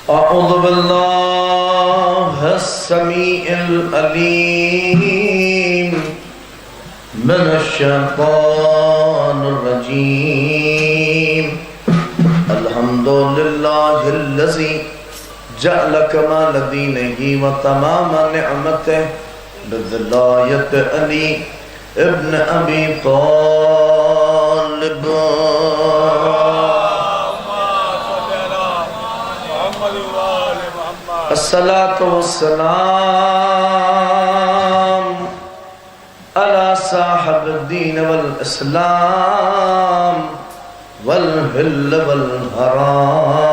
أعوذ بالله السميع العليم من الشيطان الرجيم. الحمد لله الذي جعل كمال دينه وتمام نعمته بولاية علي ابن أبي طالب. الصلاة والسلام على صاحب الدين والإسلام والهل والحرام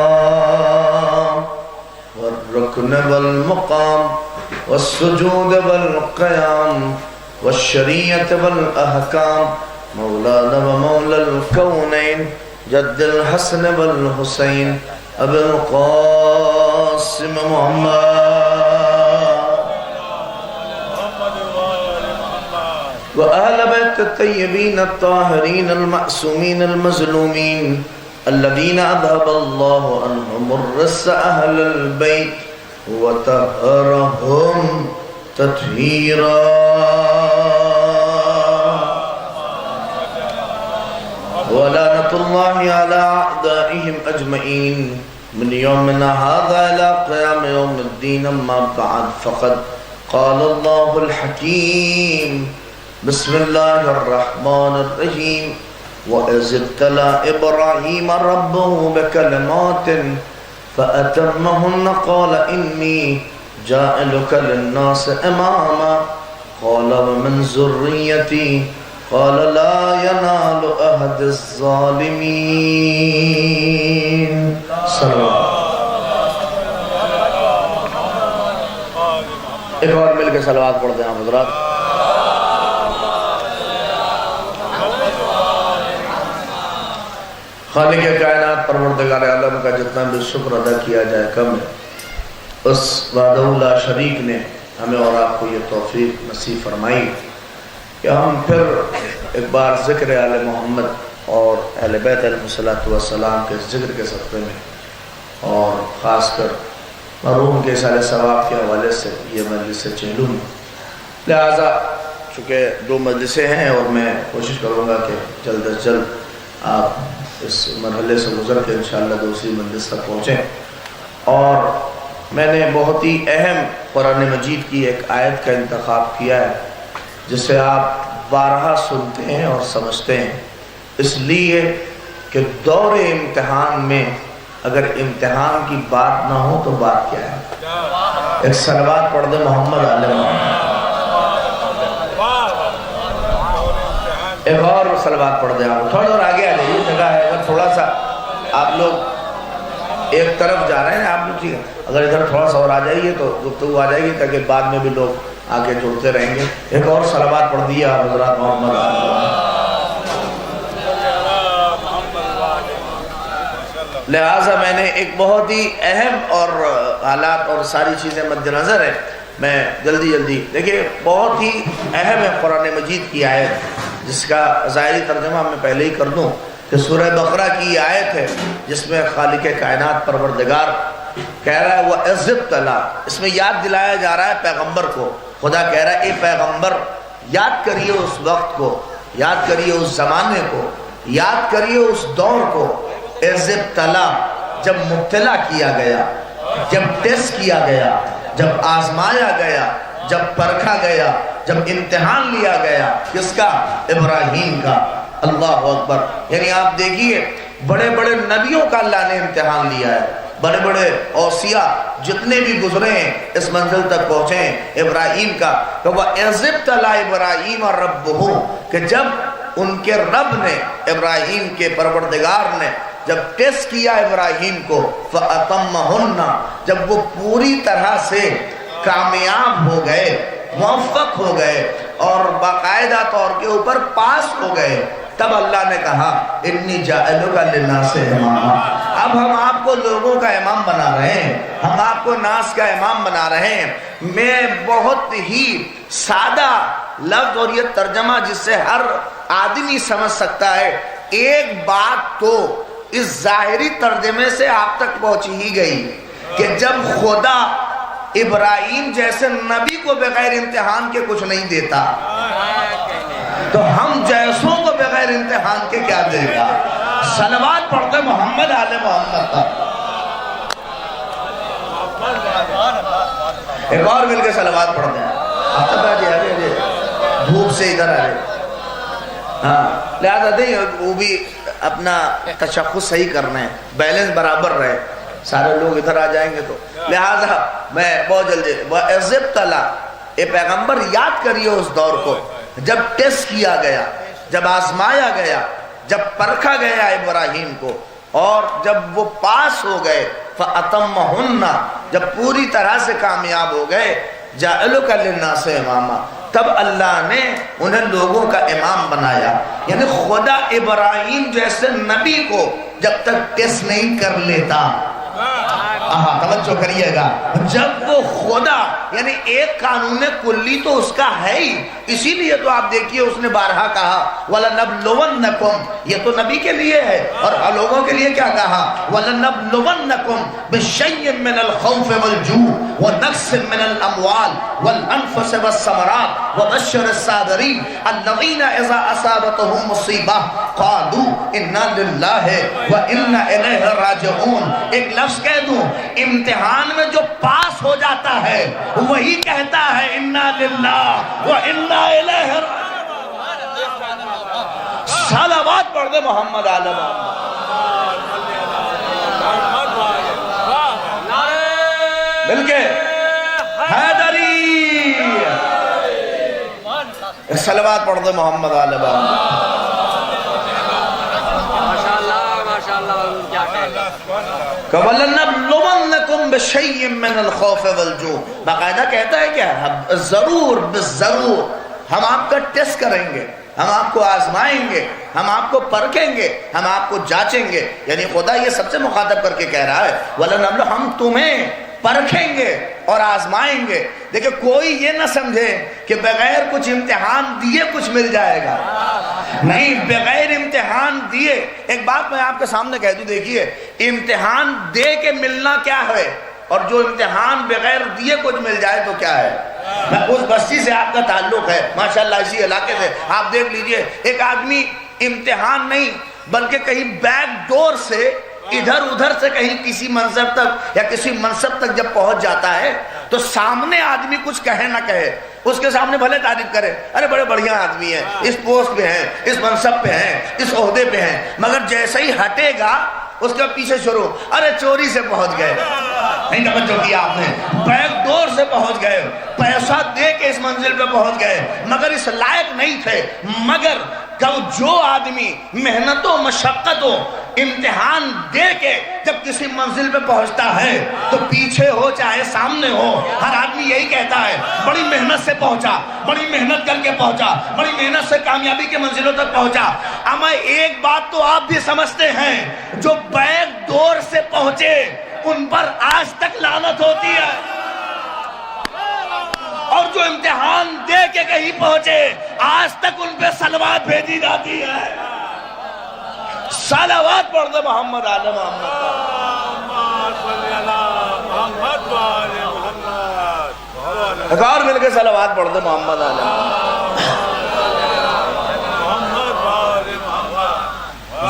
والركن والمقام والسجود والقيام والشريعة والأحكام مولانا ومولى الكونين جد الحسن والحسين أبي القاسم محمد وأهل بيت الطيبين الطاهرين المعصومين المظلومين الذين أذهب الله عنهم الرس أهل البيت وطهرهم تطهيرا. ولعنة الله على أعدائهم أجمعين من يومنا هذا إلى قيام يوم الدين. أما بعد فقد قال الله الحكيم بسم الله الرحمن الرحيم وإذ ابتلى إبراهيم ربه بكلمات فأتمهن قال إني جاعلك للناس إماما قال ومن ذريتي قال لا ينال أحد الظالمين. ایک اور مل کے صلوات پڑھتے ہیں حضرات. خالق کائنات پروردگار عالم کا جتنا بھی شکر ادا کیا جائے کم ہے. اس وحدہ لا شریک نے ہمیں اور آپ کو یہ توفیق نصیب فرمائی کہ ہم پھر ایک بار ذکر آل محمد اور اہل بیت علیہ السلام کے ذکر کے صدقے میں اور خاص کر مرحوم کے سال ثواب کے حوالے سے یہ مجلس چہلم. لہٰذا چونکہ دو مجلسیں ہیں اور میں کوشش کروں گا کہ جلد از جلد آپ اس مرحلے سے گزر کے انشاءاللہ دوسری مجلس تک پہنچیں. اور میں نے بہت ہی اہم قرآن مجید کی ایک آیت کا انتخاب کیا ہے جسے آپ بارہا سنتے ہیں اور سمجھتے ہیں، اس لیے کہ دور امتحان میں اگر امتحان کی بات نہ ہو تو بات کیا ہے؟ ایک صلوات پڑھ دے محمد علیہ محمد. ایک اور صلوات پڑھ دے. آپ تھوڑا اور آگے آ جائیے، جگہ ہے. اگر تھوڑا سا آپ لوگ ایک طرف جا رہے ہیں آپ لوگ، ٹھیک ہے، اگر ادھر تھوڑا سا اور آ جائیے تو گفتگو آ جائے گی تاکہ بعد میں بھی لوگ آگے جڑتے رہیں گے. ایک اور صلوات پڑھ دیا حضرات محمد علیہ محمد. لہٰذا میں نے ایک بہت ہی اہم اور حالات اور ساری چیزیں مد نظر ہیں، میں جلدی دیکھیں بہت ہی اہم ہے قرآن مجید کی آیت جس کا ظاہری ترجمہ میں پہلے ہی کر دوں کہ سورہ بقرہ کی آیت ہے جس میں خالق کائنات پروردگار کہہ رہا ہے وہ عزت تلا. اس میں یاد دلایا جا رہا ہے پیغمبر کو. خدا کہہ رہا ہے اے پیغمبر یاد کریے اس وقت کو، یاد کریے اس زمانے کو، یاد کریے اس دور کو. عزت تلا جب مبتلا کیا گیا، جب ٹیسٹ کیا گیا، جب آزمایا گیا، جب پرکھا گیا، جب امتحان لیا گیا. کس کا؟ ابراہیم کا. اللہ اکبر. یعنی آپ دیکھیے بڑے بڑے نبیوں کا اللہ نے امتحان لیا ہے. بڑے بڑے اوصیاء جتنے بھی گزرے ہیں اس منزل تک پہنچے ہیں. ابراہیم کا کہ وہ اذ ابتلی ابراہیم ربہ، کہ جب ان کے رب نے، ابراہیم کے پروردگار نے جب ٹیسٹ کیا ابراہیم کو، فَأَتَمَّهُنَّ، جب وہ پوری طرح سے کامیاب ہو گئے، موفق ہو گئے اور باقاعدہ طور کے اوپر پاس ہو گئے، تب اللہ نے کہا انی جاعلک للناس اماما. اب ہم آپ کو لوگوں کا امام بنا رہے ہیں، ہم آپ کو ناس کا امام بنا رہے ہیں. میں بہت ہی سادہ لفظ اور یہ ترجمہ جس سے ہر آدمی سمجھ سکتا ہے، ایک بات تو اس ظاہری ترجمے سے آپ تک پہنچی ہی گئی کہ جب خدا ابراہیم جیسے نبی کو بغیر امتحان کے کچھ نہیں دیتا تو ہم جیسوں کو بغیر امتحان کے کیا دے گا؟ صلوات پڑھتے محمد آل محمد کا. ایک اور مل کے صلوات پڑھتے ہیں. اب تک آجے دھوپ سے ادھر آئے. ہاں لہذا دیں وہ بھی اپنا تشخص صحیح کرنا ہے, بیلنس برابر رہے, سارے لوگ ادھر آ جائیں گے تو. لہذا میں بہت جلدی وَإِذِ ابْتَلَىٰ, اے پیغمبر یاد کریے اس دور کو جب ٹیسٹ کیا گیا, جب آزمایا گیا, جب پرکھا گیا ابراہیم کو, اور جب وہ پاس ہو گئے فَأَتَمَّهُنَّ, جب پوری طرح سے کامیاب ہو گئے, جَعَلُكَ لِلنَّاسِ اماما, تب اللہ نے انہیں لوگوں کا امام بنایا. یعنی خدا ابراہیم جیسے نبی کو جب تک ٹیسٹ نہیں کر لیتا, توجہ کریے گا, جب وہ خدا یعنی ایک قانون کلی تو اس کا ہے ہی, اسی لیے تو آپ دیکھیے اس نے بارہا کہا وَلَنَبْلُوَنَّكُمْ, یہ تو نبی کے لیے ہے, اور لوگوں کے لیے کیا کہا وَلَنَبْلُوَنَّكُمْ بِشَيْءٍ مِّنَ الْخَوْفِ وَالْجُوعِ وَنَقْصٍ مِّنَ الْأَمْوَالِ وَالْأَنفُسِ وَالثَّمَرَاتِ وَبَشِّرِ الصَّابِرِينَ الَّذِينَ إِذَا أَصَابَتْهُمْ مُصِيبَةٌ قَالُوا إِنَّا لِلَّهِ وَإِنَّا إِلَيْهِ رَاجِعُونَ. ایک لفظ کہہ دوں, امتحان میں جو پاس ہو جاتا ہے وہی کہتا ہے اِنَّا لِلَّهِ وَإِنَّا إِلَيْهِ رَاجِعُونَ. صلوات پڑھ دے محمد آل محمد. مل کے حیدری, صلوات پڑھ دے محمد آل محمد. وَلَنَبْلُوَنَّكُمْ بِشَيْءٍ مِّنَ الْخَوْفِ وَالْجُوعِ, باقاعدہ کہتا ہے کیا, ضرور بالضرور ہم آپ کا ٹیسٹ کریں گے, ہم آپ کو آزمائیں گے, ہم آپ کو پرکھیں گے, ہم آپ کو جانچیں گے. یعنی خدا یہ سب سے مخاطب کر کے کہہ رہا ہے وَلَنَبْلُوَنَّكُمْ, ہم تمہیں پرکھیں گے اور آزمائیں گے. دیکھیں کوئی یہ نہ سمجھے کہ بغیر کچھ امتحان دیے کچھ مل جائے گا, نہیں, بغیر امتحان دیے. ایک بات میں آپ کے سامنے کہہ دوں, دیکھیے امتحان دے کے ملنا کیا ہے, اور جو امتحان بغیر دیے کچھ مل جائے تو کیا ہے. میں اس بستی سے آپ کا تعلق ہے ماشاءاللہ, اسی علاقے سے, آپ دیکھ لیجئے ایک آدمی امتحان نہیں بلکہ کہیں بیک ڈور سے ادھر ادھر سے کہیں کسی منظر تک یا کسی منصب تک جب پہنچ جاتا ہے تو سامنے آدمی کچھ کہے نہ کہے, اس کے سامنے بھلے تعریف کرے, ارے بڑے بڑھیا آدمی ہیں, اس پوسٹ پہ ہیں, اس منصب پہ ہیں, اس عہدے پہ ہیں, مگر جیسے ہی ہٹے گا اس کے پیچھے شروع, ارے چوری سے پہنچ گئے. نہیں توجہ کیا آپ نے, بیک ڈور سے پہنچ گئے, پیسہ دے کے اس منزل پہ پہنچ گئے, مگر اس لائق نہیں تھے. مگر جو آدمی محنت و مشقت و امتحان دے کے جب کسی منزل پہ پہنچتا ہے تو پیچھے ہو چاہے سامنے ہو, ہر آدمی یہی کہتا ہے بڑی محنت سے پہنچا, بڑی محنت کر کے پہنچا, بڑی محنت سے کامیابی کے منزلوں تک پہنچا. اما ایک بات تو آپ بھی سمجھتے ہیں, جو بیک ڈور سے پہنچے ان پر آج تک لعنت ہوتی ہے, اور جو امتحان دے کے کہیں پہنچے آج تک ان پہ صلوات بھیجی جاتی ہے. صلوات پڑھ دے محمد آل محمد. ایک اور مل کے صلوات پڑھ دے محمد آل محمد.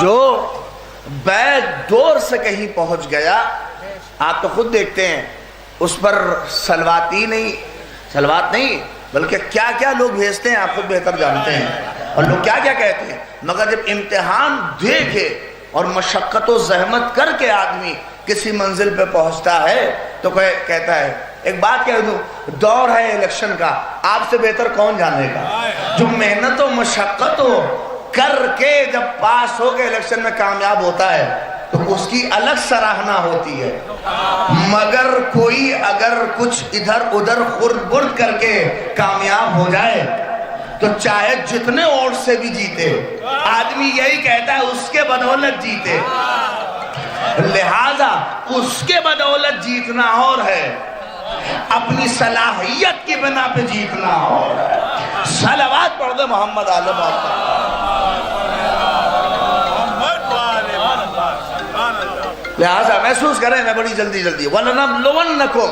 جو بیک ڈور سے کہیں پہنچ گیا, آپ تو خود دیکھتے ہیں اس پر صلوات نہیں بلکہ کیا کیا لوگ بھیجتے ہیں, آپ خود بہتر جانتے ہیں, اور لوگ کیا کیا کہتے ہیں. مگر جب امتحان دے کے اور مشقت و زحمت کر کے آدمی کسی منزل پہ پہنچتا ہے تو کہتا ہے, ایک بات کہہ دوں, دور ہے الیکشن کا, آپ سے بہتر کون جانے گا. جو محنت و مشقت و کر کے جب پاس ہو کے الیکشن میں کامیاب ہوتا ہے تو اس کی الگ سراہنا ہوتی ہے. مگر کوئی اگر کچھ ادھر ادھر خرد برد کر کے کامیاب ہو جائے تو چاہے جتنے ووٹ سے بھی جیتے, آدمی یہی کہتا ہے اس کے بدولت جیتے. لہذا اس کے بدولت جیتنا اور ہے, اپنی صلاحیت کی بنا پہ جیتنا اور ہے. صلوات پڑھ دے محمد آل محمد. لہٰذا محسوس کریں میں بڑی جلدی وَلَنَبْلُوَنَّكُمْ،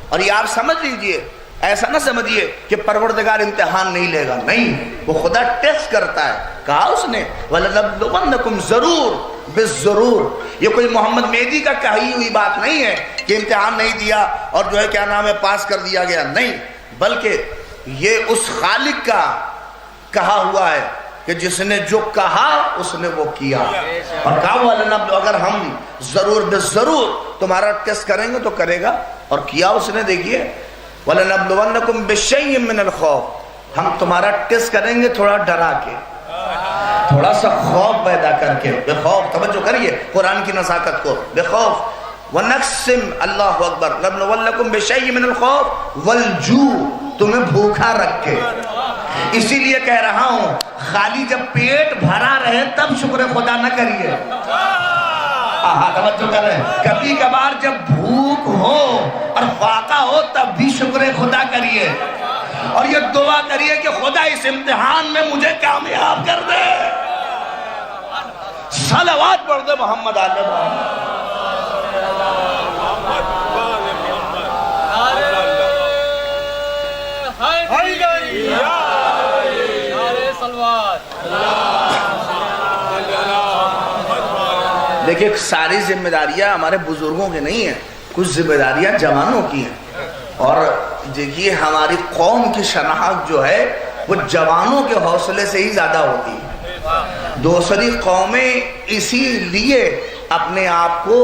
اور یہ آپ سمجھ لیجئے، ایسا نہ سمجھیے کہ پروردگار امتحان نہیں لے گا، نہیں، وہ خدا ٹیسٹ کرتا ہے۔ کہا اس نے وَلَنَبْلُوَنَّكُمْ، ضرور بالضرور، یہ کوئی محمد مہدی کا کہی ہوئی بات نہیں ہے کہ امتحان نہیں دیا اور جو ہے کیا نام ہے پاس کر دیا گیا، نہیں، بلکہ یہ اس خالق کا کہا ہوا ہے کہ جس نے جو کہا اس نے وہ کیا، اور کہا وَلَنَبْلُوَنَّكُمْ، اگر ہم ضرور بالضرور تمہارا ٹیسٹ کریں گے تو کرے گا، اور کیا اس نے۔ دیکھیے وَلَنَبْلُوَنَّكُمْ بِشَيْءٍ مِّنَ الْخَوْفِ، ہم تمہارا ٹیسٹ کریں گے تھوڑا ڈرا کے، تھوڑا سا خوف پیدا کر کے، بے خوف، توجہ کریے قرآن کی نزاکت کو، بے خوف، وَنَقْسِمْ، اللہ اکبر، لَنَبْلُوَنَّكُمْ بِشَيْءٍ مِّنَ الْخَوْفِ وَالْجُوعِ، تمہیں بھوکا رکھ کے۔ اسی لیے کہہ رہا ہوں خالی جب پیٹ بھرا رہے تب شکر خدا نہ کریے، توجہ کر رہے ہیں، کبھی کبھار جب بھوک ہو اور فاقہ ہو تب بھی شکر خدا کریے، اور یہ دعا کریے کہ خدا اس امتحان میں مجھے کامیاب کر دے۔ صلوات پڑھ دے محمد آل محمد۔ دیکھیں ساری ذمہ داریاں ہمارے بزرگوں کے نہیں ہیں، کچھ ذمہ داریاں جوانوں کی ہیں، اور دیکھیے ہماری قوم کی شناخت جو ہے وہ جوانوں کے حوصلے سے ہی زیادہ ہوتی ہے۔ دوسری قومیں اسی لیے اپنے آپ کو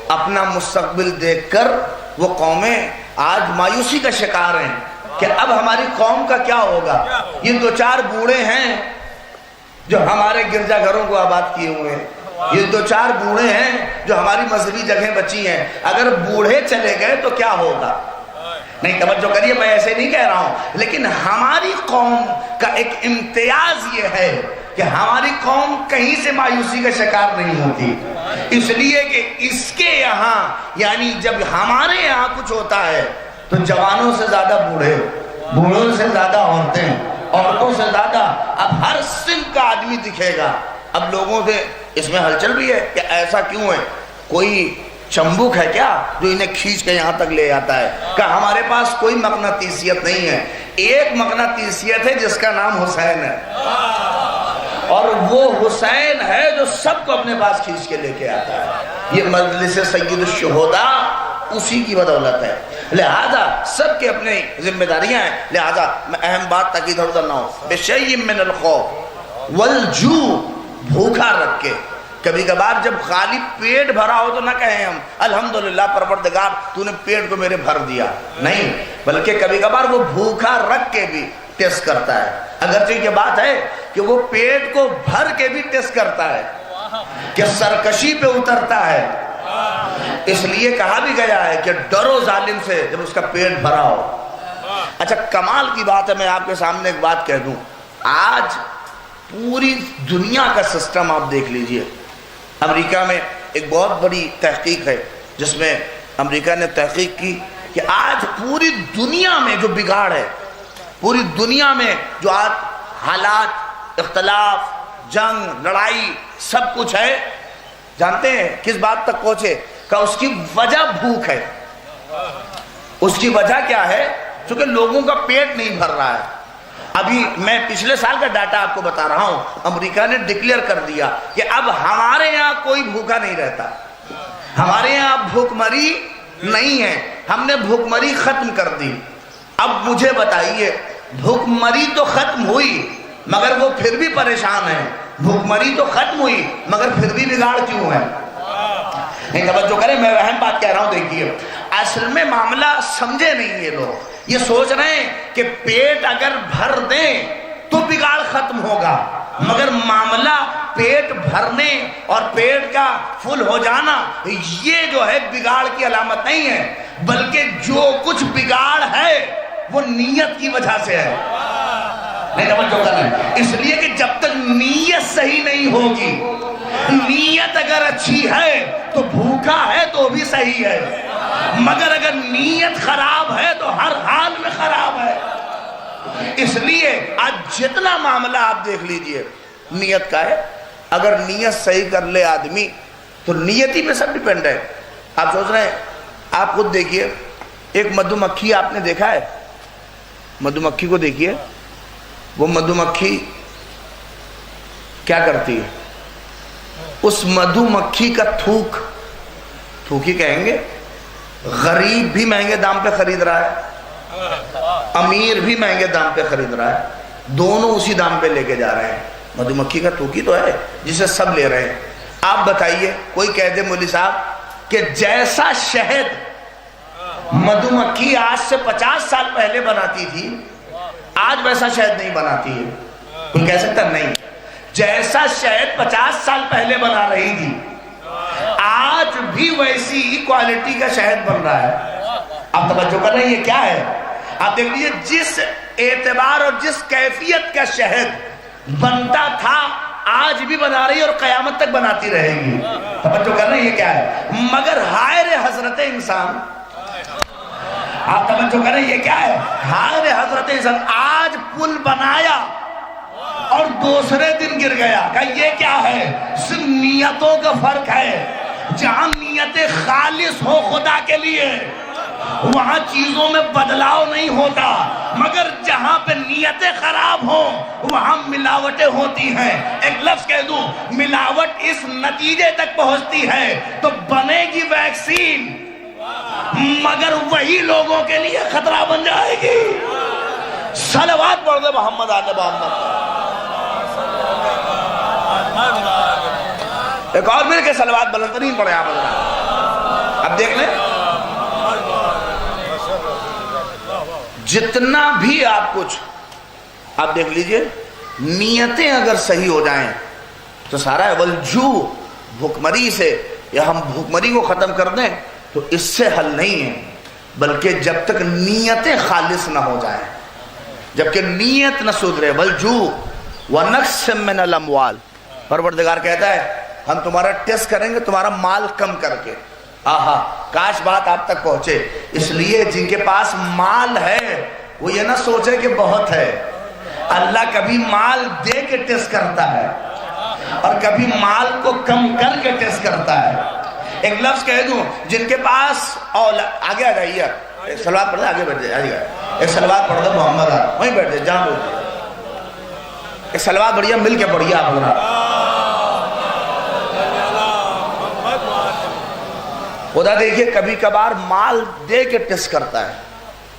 اپنا مستقبل دیکھ کر وہ قومیں آج مایوسی کا شکار ہیں کہ اب ہماری قوم کا کیا ہوگا۔ یہ دو چار بوڑھے ہیں جو ہمارے گرجا گھروں کو آباد کیے ہوئے ہیں، یہ دو چار بوڑھے ہیں جو ہماری مذہبی جگہیں بچی ہیں، اگر بوڑھے چلے گئے تو کیا ہوگا۔ نہیں، توجہ کریے، میں ایسے نہیں کہہ رہا ہوں، لیکن ہماری قوم کا ایک امتیاز یہ ہے کہ ہماری قوم کہیں سے مایوسی کا شکار نہیں ہوتی، اس لیے کہ اس کے یہاں یعنی جب ہمارے یہاں کچھ ہوتا ہے تو جوانوں سے زیادہ بوڑھے، بوڑھوں سے زیادہ عورتیں، عورتوں سے زیادہ اب ہر صنف کا آدمی دکھے گا۔ اب لوگوں سے اس میں ہلچل بھی ہے کہ ایسا کیوں ہے، کوئی چمبک ہے کیا جو انہیں کھینچ کے یہاں تک لے آتا ہے؟ کہ ہمارے پاس کوئی مقناطیسیت نہیں ہے، ایک مقناطیسیت ہے جس کا نام حسین ہے، اور وہ حسین ہے جو سب کو اپنے پاس کھینچ کے لے کے آتا ہے۔ یہ مجلس سید الشہداء اسی کی بدولت ہے، لہذا سب کے اپنے ذمہ داریاں ہیں، لہذا میں اہم بات تاکہ ادھر ادھر نہ ہو، بِشَيْءٍ مِّنَ الْخَوْفِ وَالْجُوعِ، بھوکا رکھ کے۔ کبھی کبھار جب خالی پیٹ بھرا ہو تو نہ کہیں ہم الحمدللہ پروردگار تو نے پیٹ کو میرے بھر دیا، نہیں، بلکہ کبھی کبھار وہ بھوکا رکھ کے بھی ٹیسٹ کرتا ہے۔ اگرچہ یہ بات ہے کہ وہ پیٹ کو بھر کے بھی ٹیسٹ کرتا ہے کہ سرکشی پہ اترتا ہے، اس لیے کہا بھی گیا ہے کہ ڈرو ظالم سے جب اس کا پیٹ بھرا ہو۔ اچھا کمال کی بات ہے، میں آپ کے سامنے ایک بات کہہ دوں، آج پوری دنیا کا سسٹم آپ دیکھ لیجئے۔ امریکہ میں ایک بہت بڑی تحقیق ہے جس میں امریکہ نے تحقیق کی کہ آج پوری دنیا میں جو بگاڑ ہے، پوری دنیا میں جو آج حالات، اختلاف، جنگ، لڑائی سب کچھ ہے، جانتے ہیں کس بات تک پہنچے؟ کہ اس کی وجہ بھوک ہے۔ اس کی وجہ کیا ہے؟ چونکہ لوگوں کا پیٹ نہیں بھر رہا ہے۔ ابھی میں پچھلے سال کا ڈاٹا آپ کو بتا رہا ہوں، امریکہ نے ڈکلیئر کر دیا کہ اب ہمارے یہاں کوئی بھوکا نہیں رہتا، ہمارے یہاں بھوک مری نہیں ہے، ہم نے بھوک مری ختم کر دی۔ اب مجھے بتائیے، بھوک مری تو ختم ہوئی مگر وہ پھر بھی پریشان ہیں، بھوک مری تو ختم ہوئی مگر پھر بھی بگاڑ کیوں ہے؟ نہیں، توجہ کریں، میں اہم بات کہہ رہا ہوں، دیکھیے اصل میں معاملہ سمجھے نہیں یہ لوگ، یہ سوچ رہے ہیں کہ پیٹ اگر بھر دیں تو بگاڑ ختم ہوگا، مگر معاملہ پیٹ بھرنے اور پیٹ کا فل ہو جانا یہ جو ہے بگاڑ کی علامت نہیں ہے، بلکہ جو کچھ بگاڑ ہے وہ نیت کی وجہ سے ہے۔ نہیں توجہ کریں، اس لیے کہ جب تک نیت صحیح نہیں ہوگی، نیت اگر اچھی ہے تو بھوکا ہے تو بھی صحیح ہے، مگر اگر نیت خراب ہے تو ہر حال میں خراب ہے۔ اس لیے آج جتنا معاملہ آپ دیکھ لیجئے نیت کا ہے، اگر نیت صحیح کر لے آدمی تو نیتی پہ سب ڈیپینڈ ہے. آپ سوچ رہے ہیں, آپ خود دیکھیے, ایک مدھو مکھی آپ نے دیکھا ہے؟ مدھو مکھی کو دیکھیے, وہ مدھو مکھی کیا کرتی ہے؟ اس مدھو مکھی کا تھوک ہی کہیں گے, غریب بھی مہنگے دام پہ خرید رہا ہے, امیر بھی مہنگے دام پہ خرید رہا ہے, دونوں اسی دام پہ لے کے جا رہے ہیں. مدھو مکھی کا تھوک ہی تو ہے جسے سب لے رہے ہیں. آپ بتائیے, کوئی کہہ دے مولوی صاحب کہ جیسا شہد مدھو مکھی آج سے 50 سال پہلے بناتی تھی, آج ویسا شہد نہیں بناتی ہے. کوئی کہہ سکتا نہیں. جیسا شہد 50 سال پہلے بنا رہی تھی, آج بھی ویسی ہی کوالٹی کا شہد بن رہا ہے. آپ توجہ کر رہے ہیں یہ کیا ہے؟ آپ دیکھ لیجئے, جس اعتبار اور جس کیفیت کا شہد بنتا تھا آج بھی بنا رہی ہے اور قیامت تک بناتی رہے گی. توجہ کر رہے ہیں یہ کیا ہے؟ مگر ہائے رے حضرت انسان, آپ توجہ کریں یہ کیا ہے؟ ہائے حضرت انسان, آج پل بنایا اور دوسرے دن گر گیا. کہ یہ کیا ہے؟ صرف نیتوں کا فرق ہے. جہاں نیتیں خالص ہو خدا کے لیے وہاں چیزوں میں بدلاؤ نہیں ہوتا, مگر جہاں پہ نیتیں خراب ہوں وہاں ملاوٹیں ہوتی ہیں. ایک لفظ کہہ دوں, ملاوٹ اس نتیجے تک پہنچتی ہے تو بنے گی ویکسین, مگر وہی لوگوں کے لیے خطرہ بن جائے گی. صلوات پڑھ دے محمد آل محمد. ایک اور مل کے صلوات بلند نہیں پڑھے آپ حضرات. اب دیکھ لیں, جتنا بھی آپ کچھ آپ دیکھ لیجئے, نیتیں اگر صحیح ہو جائیں تو سارا ہے. والجو, بھوکمری سے, یا ہم بھوکمری کو ختم کر دیں تو اس سے حل نہیں ہے, بلکہ جب تک نیتیں خالص نہ ہو جائیں, جبکہ نیت نہ سدھرے. والجو ونقص من الاموال, پروردگار کہتا ہے ہم تمہارا ٹیسٹ کریں گے تمہارا مال کم کر کے. آہا, کاش بات آپ تک پہنچے. اس لیے جن کے پاس مال ہے وہ یہ نہ سوچے کہ بہت ہے. اللہ کبھی مال دے کے ٹیسٹ کرتا ہے اور کبھی مال کو کم کر کے ٹیسٹ کرتا ہے. ایک لفظ کہہ دوں, جن کے پاس آگے آ جائیے, ایک صلوات پڑھ دیں, آگے بیٹھ جائیے, ایک صلوات پڑھ دیں محمد آل, وہیں بیٹھ جائے جہاں بیٹھ. ایک صلوات بڑھیا مل کے پڑھیے آپ لوگ. خدا دیکھیے کبھی کبھار مال دے کے ٹیسٹ کرتا ہے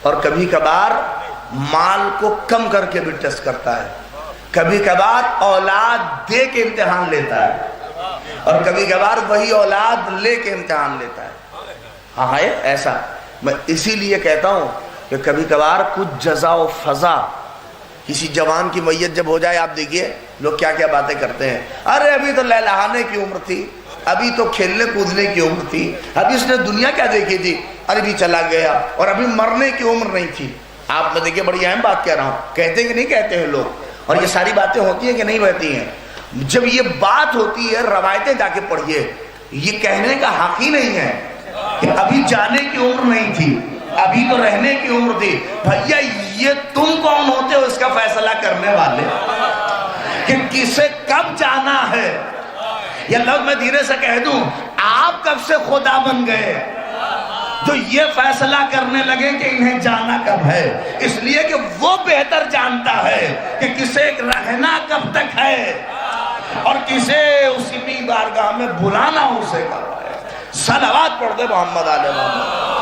اور کبھی کبھار مال کو کم کر کے بھی ٹیسٹ کرتا ہے. کبھی کبھار اولاد دے کے امتحان لیتا ہے اور کبھی کبھار وہی اولاد لے کے امتحان لیتا ہے. ہاں ہے ایسا. میں اسی لیے کہتا ہوں کہ کبھی کبھار کچھ جزا و فضا, کسی جوان کی میت جب ہو جائے, آپ دیکھیے لوگ کیا کیا باتیں کرتے ہیں. ارے ابھی تو لہلہانے کی عمر تھی, ابھی تو کھیلنے کودنے کی عمر تھی, ابھی اس نے دنیا کیا دیکھی تھی, ارے بھی چلا گیا, اور ابھی مرنے کی عمر نہیں تھی. آپ میں دیکھیے بڑی اہم بات کہہ رہا ہوں, کہتے ہیں کہ نہیں کہتے ہیں لوگ, اور یہ ساری باتیں ہوتی ہیں کہ نہیں ہوتی ہیں. جب یہ بات ہوتی ہے روایتیں جا کے پڑھیے, یہ کہنے کا حق ہی نہیں ہے کہ ابھی جانے کی عمر نہیں تھی, ابھی تو رہنے کی عمر تھی. بھیا یہ تم کون ہوتے ہو اس کا فیصلہ کرنے والے کہ کسے کب جانا ہے؟ یا لوگ میں دھیرے سے کہہ دوں, آپ کب سے خدا بن گئے جو یہ فیصلہ کرنے لگے کہ انہیں جانا کب ہے؟ اس لیے کہ وہ بہتر جانتا ہے کہ کسے رہنا کب تک ہے اور کسے اسی بھی بارگاہ میں بلانا اسے کب ہے. صلوات پڑھ دے محمد آل محمد.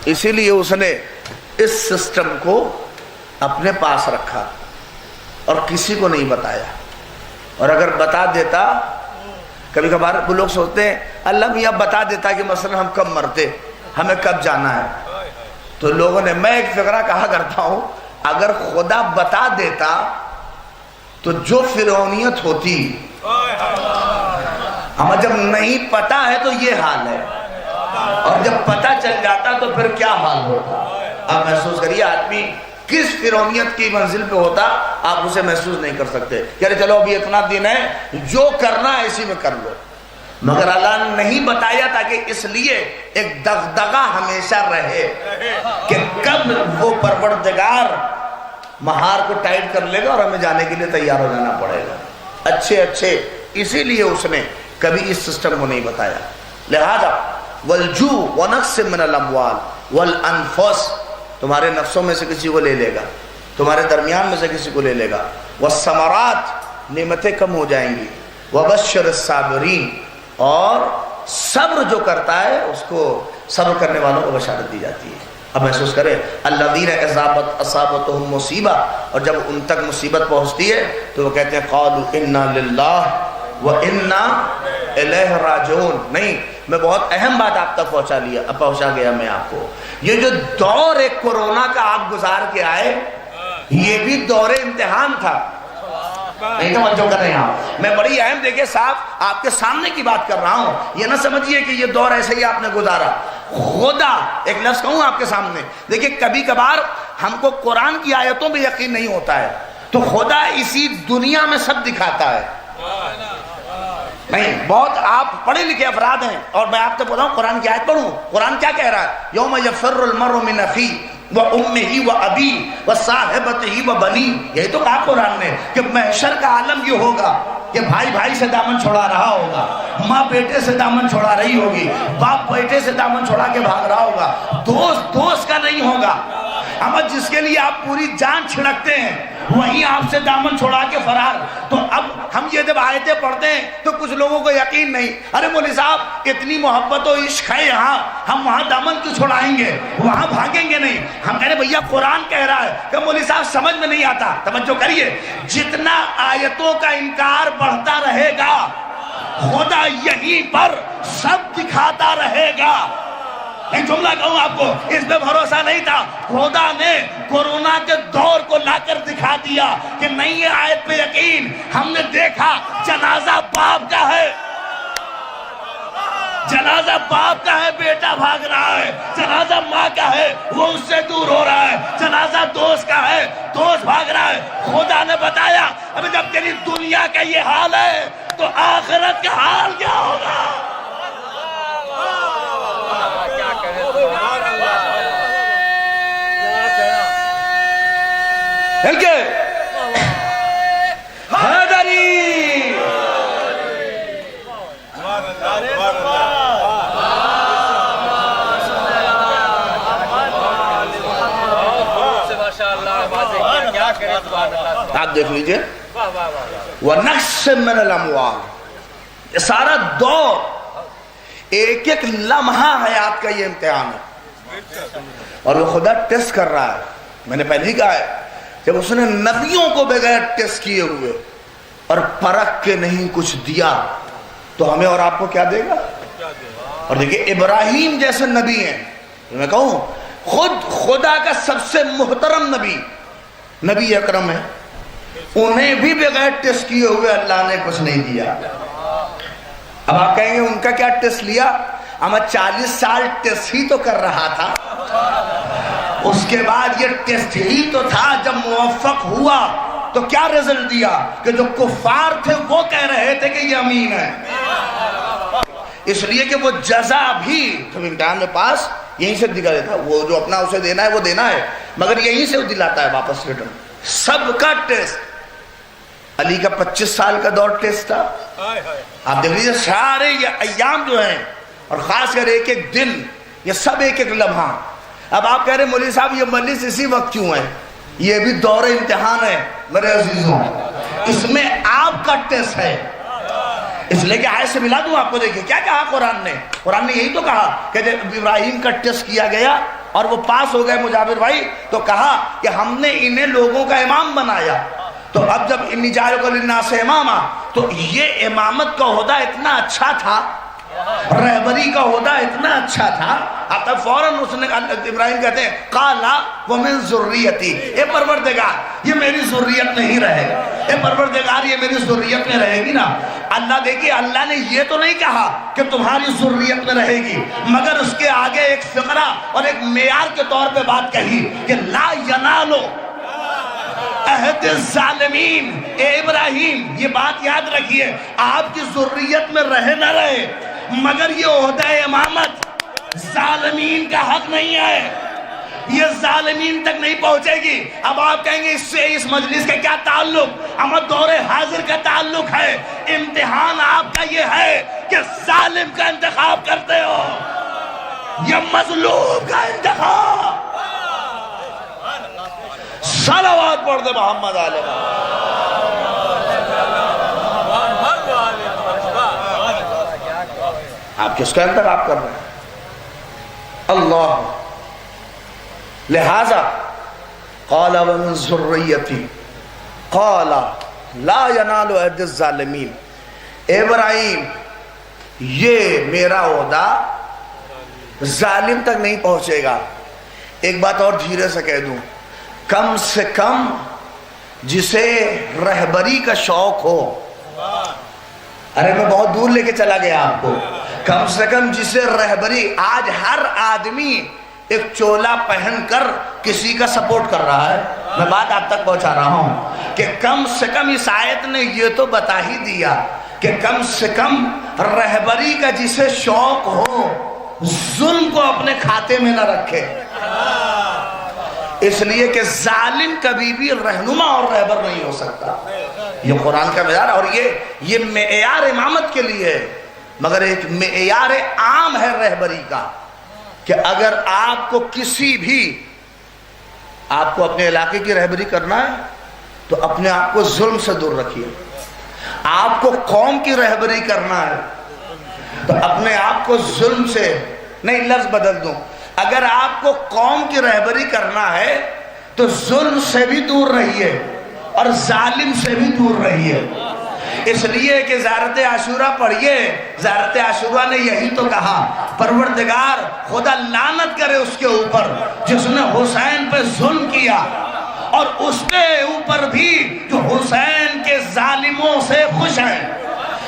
اسی لیے اس نے اس سسٹم کو اپنے پاس رکھا اور کسی کو نہیں بتایا. اور اگر بتا دیتا, کبھی کبھار وہ لوگ سوچتے ہیں اللہ میاں بتا دیتا کہ مثلا ہم کب مرتے, ہمیں کب جانا ہے, تو لوگوں نے, میں ایک فقرہ کہا کرتا ہوں, اگر خدا بتا دیتا تو جو فرعونیت ہوتی, ہمیں جب نہیں پتا ہے تو یہ حال ہے, اور جب پتا چل جاتا تو پھر کیا حال ہوتا. آپ محسوس کریے آدمی کس فرعونیت کی منزل پہ ہوتا, آپ اسے محسوس نہیں کر سکتے. کہ چلو ابھی اتنا دن ہے, جو کرنا ہے اسی میں کر لو. مگر اللہ نے نہیں بتایا تاکہ اس لیے ایک دغدغہ ہمیشہ رہے کہ کب وہ پروردگار مہار کو ٹائٹ کر لے گا اور ہمیں جانے کے لیے تیار ہو جانا پڑے گا. اچھے اچھے اسی لیے اس نے کبھی اس سسٹم کو نہیں بتایا. لہذا والجوع ونقص من الاموال والانفس، تمہارے نفسوں میں سے کسی کو لے لے گا، تمہارے درمیان میں سے کسی کو لے لے گا. والثمرات، نعمتیں کم ہو جائیں گی. وبشر الصابرین، اور صبر جو کرتا ہے اس کو، صبر کرنے والوں کو بشارت دی جاتی ہے. اب محسوس کریں الذین اذا اصابتهم مصیبہ، اور جب ان تک مصیبت پہنچتی ہے تو وہ کہتے ہیں قالوا انا للہ وانا الیہ راجعون. نہیں، میں بہت اہم بات آپ تک پہنچا گیا میں آپ کو. یہ جو دور ایک کورونا کا آپ گزار کے آئے، یہ بھی دور امتحان تھا. نہیں توجہ کر رہے ہیں آپ؟ میں بڑی اہم، دیکھیں صاحب آپ کے سامنے کی بات کر رہا ہوں، یہ نہ سمجھیے کہ یہ دور ایسے ہی آپ نے گزارا. خدا، ایک لفظ کہوں آپ کے سامنے، دیکھیں کبھی کبھار ہم کو قرآن کی آیتوں پہ یقین نہیں ہوتا ہے تو خدا اسی دنیا میں سب دکھاتا ہے. نہیں، بہت آپ پڑھے لکھے افراد ہیں اور میں آپ سے بول رہا ہوں قرآن کی آیت پڑھوں. قرآن کیا کہہ رہا ہے؟ یوم یفر المرء من اخیہ وَأُمِّهِ وَأَبِيهِ وَصَاحِبَتِهِ وَبَنِيهِ. یہی تو کہا قرآن نے کہ محشر کا عالم یہ ہوگا کہ بھائی بھائی سے دامن چھوڑا رہا ہوگا، ماں بیٹے سے دامن چھوڑا رہی ہوگی، باپ بیٹے سے دامن چھوڑا کے بھاگ رہا ہوگا، دوست دوست کا نہیں ہوگا. اما جس کے لیے آپ پوری جان چھڑکتے ہیں وہیں آپ سے دامن چھوڑا کے فرار. تو اب ہم یہ جب آیتیں پڑھتے ہیں تو کچھ لوگوں کو یقین نہیں، ارے مولوی صاحب اتنی محبت و عشق ہے یہاں، ہم وہاں دامن کیوں چھوڑائیں گے، وہاں بھاگیں گے نہیں. ہم کہہ رہے بھیا قرآن کہہ رہا ہے کہ مولوی صاحب سمجھ میں نہیں آتا. توجہ کریے، جتنا آیتوں کا انکار بڑھتا رہے گا خدا یہیں پر سب دکھاتا رہے گا. ایک جملہ کہوں آپ کو، اس پہ بھروسہ نہیں تھا، خدا نے کورونا کے دور کو لا کر دکھا دیا کہ نہیں ہے آیت پہ یقین. ہم نے دیکھا جنازہ باپ کا ہے، جنازہ باپ کا ہے، بیٹا بھاگ رہا ہے. جنازہ ماں کا ہے، وہ اس سے دور ہو رہا ہے. جنازہ دوست کا ہے، دوست بھاگ رہا ہے. خدا نے بتایا اب جب تیری دنیا کا یہ حال ہے تو آخرت کا حال کیا ہوگا. آپ دیکھ لیجئے وَنَقْصٍ مِّنَ الْأَمْوَالِ، یہ سارا دور، ایک ایک لمحہ حیات کا یہ امتحان ہے اور وہ خدا ٹیسٹ کر رہا ہے. میں نے پہلے ہی کہا ہے جب اس نے نبیوں کو بغیر ٹیسٹ کیے ہوئے اور پرکھ کے نہیں کچھ دیا تو ہمیں اور آپ کو کیا دے گا. اور دیکھیں ابراہیم جیسے نبی ہیں، میں کہوں خود خدا کا سب سے محترم نبی اکرم ہے، انہیں بھی بغیر ٹیسٹ کیے ہوئے اللہ نے کچھ نہیں دیا. اب آپ کہیں گے ان کا کیا ٹیسٹ لیا؟ اما 40 سال ٹیسٹ ہی تو کر رہا تھا، اس کے بعد یہ ٹیسٹ ہی تو تھا. جب موفق ہوا تو کیا رزلٹ دیا کہ جو کفار تھے وہ کہہ رہے تھے کہ یہ امین ہے، اس لیے کہ وہ جزا بھی جب امتحان میں پاس یہیں سے دکھا دیتا. وہ جو اپنا اسے دینا ہے وہ دینا ہے، مگر یہیں سے وہ دلاتا ہے واپس ریٹرن. سب کا ٹیسٹ. علی کا 25 سال کا دور ٹیسٹ تھا. آپ دیکھ لیجیے سارے یہ ایام جو ہیں اور خاص کر ایک ایک دن، یہ سب ایک ایک لمحہ. اب آپ کہہ رہے ہیں مولوی صاحب یہ مجلس اسی وقت کیوں ہے؟ یہ بھی دور امتحان ہے میرے عزیزوں، اس میں آپ کا ٹیسٹ ہے. اس لئے کہ آیت سے ملا دوں آپ کو. دیکھیں کیا کہا قرآن نے یہی تو کہا کہ جب ابراہیم کا ٹیسٹ کیا گیا اور وہ پاس ہو گئے مجابر بھائی، تو کہا کہ ہم نے انہیں لوگوں کا امام بنایا. تو اب جب انی جاعلک للناس اماما، تو یہ امامت کا عہدہ اتنا اچھا تھا، رہبری کا عہدہ اتنا اچھا تھا. اب تک فوراً اس نے ابراہیم کہتے ہیں قالا ومن ذریتی، اے پروردگار یہ میری ذریت نہیں رہے گا، اے پروردگار یہ میری ذریت میں رہے گی نا. اللہ دیکھیے اللہ نے یہ تو نہیں کہا کہ تمہاری ذریت میں رہے گی، مگر اس کے آگے ایک فقرہ اور ایک معیار کے طور پہ بات کہی کہ لا ینالو عہد الظالمین. اے ابراہیم یہ بات یاد رکھیے، آپ کی ذریت میں رہے نہ رہے مگر یہ عہدہ امامت ظالمین کا حق نہیں ہے. یہ ظالمین تک نہیں پہنچے گی۔ اب آپ کہیں گے اس سے اس مجلس کا کیا تعلق؟ اما دور حاضر کا تعلق ہے۔ امتحان آپ کا یہ ہے کہ ظالم کا انتخاب کرتے ہو یا مظلوم کا انتخاب۔ صلوات پڑھ دے محمد علیہ آپ کس کا انتخاب کر رہے ہیں؟ اللہ۔ لہذا قال ومن ذریتی قال لا ینال عہد الظالمین، ابراہیم یہ میرا عہدہ ظالم تک نہیں پہنچے گا۔ ایک بات اور دھیرے سے کہہ دوں، کم سے کم جسے رہبری کا شوق ہو، ارے میں بہت دور لے کے چلا گیا آپ کو، کم سے کم جسے رہبری، آج ہر آدمی ایک چولا پہن کر کسی کا سپورٹ کر رہا ہے۔ میں بات آپ تک پہنچا رہا ہوں کہ کم سے کم اس آیت نے یہ تو بتا ہی دیا کہ کم سے کم رہبری کا جسے شوق ہو ظلم کو اپنے کھاتے میں نہ رکھے، اس لیے کہ ظالم کبھی بھی رہنما اور رہبر نہیں ہو سکتا۔ یہ قرآن کا معیار، اور یہ معیار امامت کے لیے ہے، مگر ایک معیار عام ہے رہبری کا کہ اگر آپ کو کسی بھی، آپ کو اپنے علاقے کی رہبری کرنا ہے تو اپنے آپ کو ظلم سے دور رکھیے۔ آپ کو قوم کی رہبری کرنا ہے تو اپنے آپ کو ظلم سے، نہیں لفظ بدل دوں، اگر آپ کو قوم کی رہبری کرنا ہے تو ظلم سے بھی دور رہیے اور ظالم سے بھی دور رہیے۔ اس لیے کہ زیارت عاشورہ پڑھیے، زیارت عاشورہ نے یہی تو کہا، پروردگار خدا لعنت کرے اس کے اوپر جس نے حسین پہ ظلم کیا، اور اس کے اوپر بھی جو حسین کے ظالموں سے خوش ہیں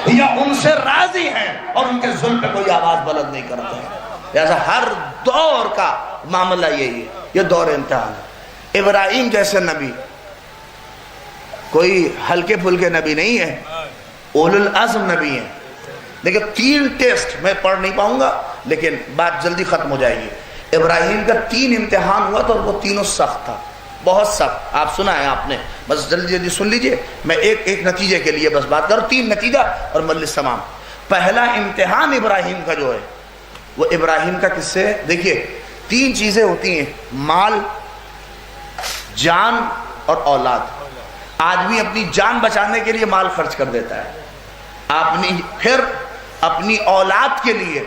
یا ان سے راضی ہیں اور ان کے ظلم پہ کوئی آواز بلند نہیں کرتے ہیں۔ لہذا ہر دور کا معاملہ یہی ہے، یہ دور امتحان ہے۔ ابراہیم جیسے نبی کوئی ہلکے پھلکے نبی نہیں ہے، اولو العزم نبی ہیں۔ لیکن 3 ٹیسٹ میں پڑھ نہیں پاؤں گا، لیکن بات جلدی ختم ہو جائے گی۔ ابراہیم کا 3 امتحان ہوا تھا اور وہ تینوں سخت تھا، بہت سخت۔ آپ سنا ہے آپ نے، بس جلدی جلدی سن لیجئے، میں ایک نتیجے کے لیے بس بات کروں، 3 نتیجہ اور مجلس تمام۔ پہلا امتحان ابراہیم کا جو ہے وہ ابراہیم کا کس سے؟ دیکھیے 3 چیزیں ہوتی ہیں، مال، جان اور اولاد۔ آدمی اپنی جان بچانے کے لیے مال خرچ کر دیتا ہے، پھر اپنی اولاد کے لیے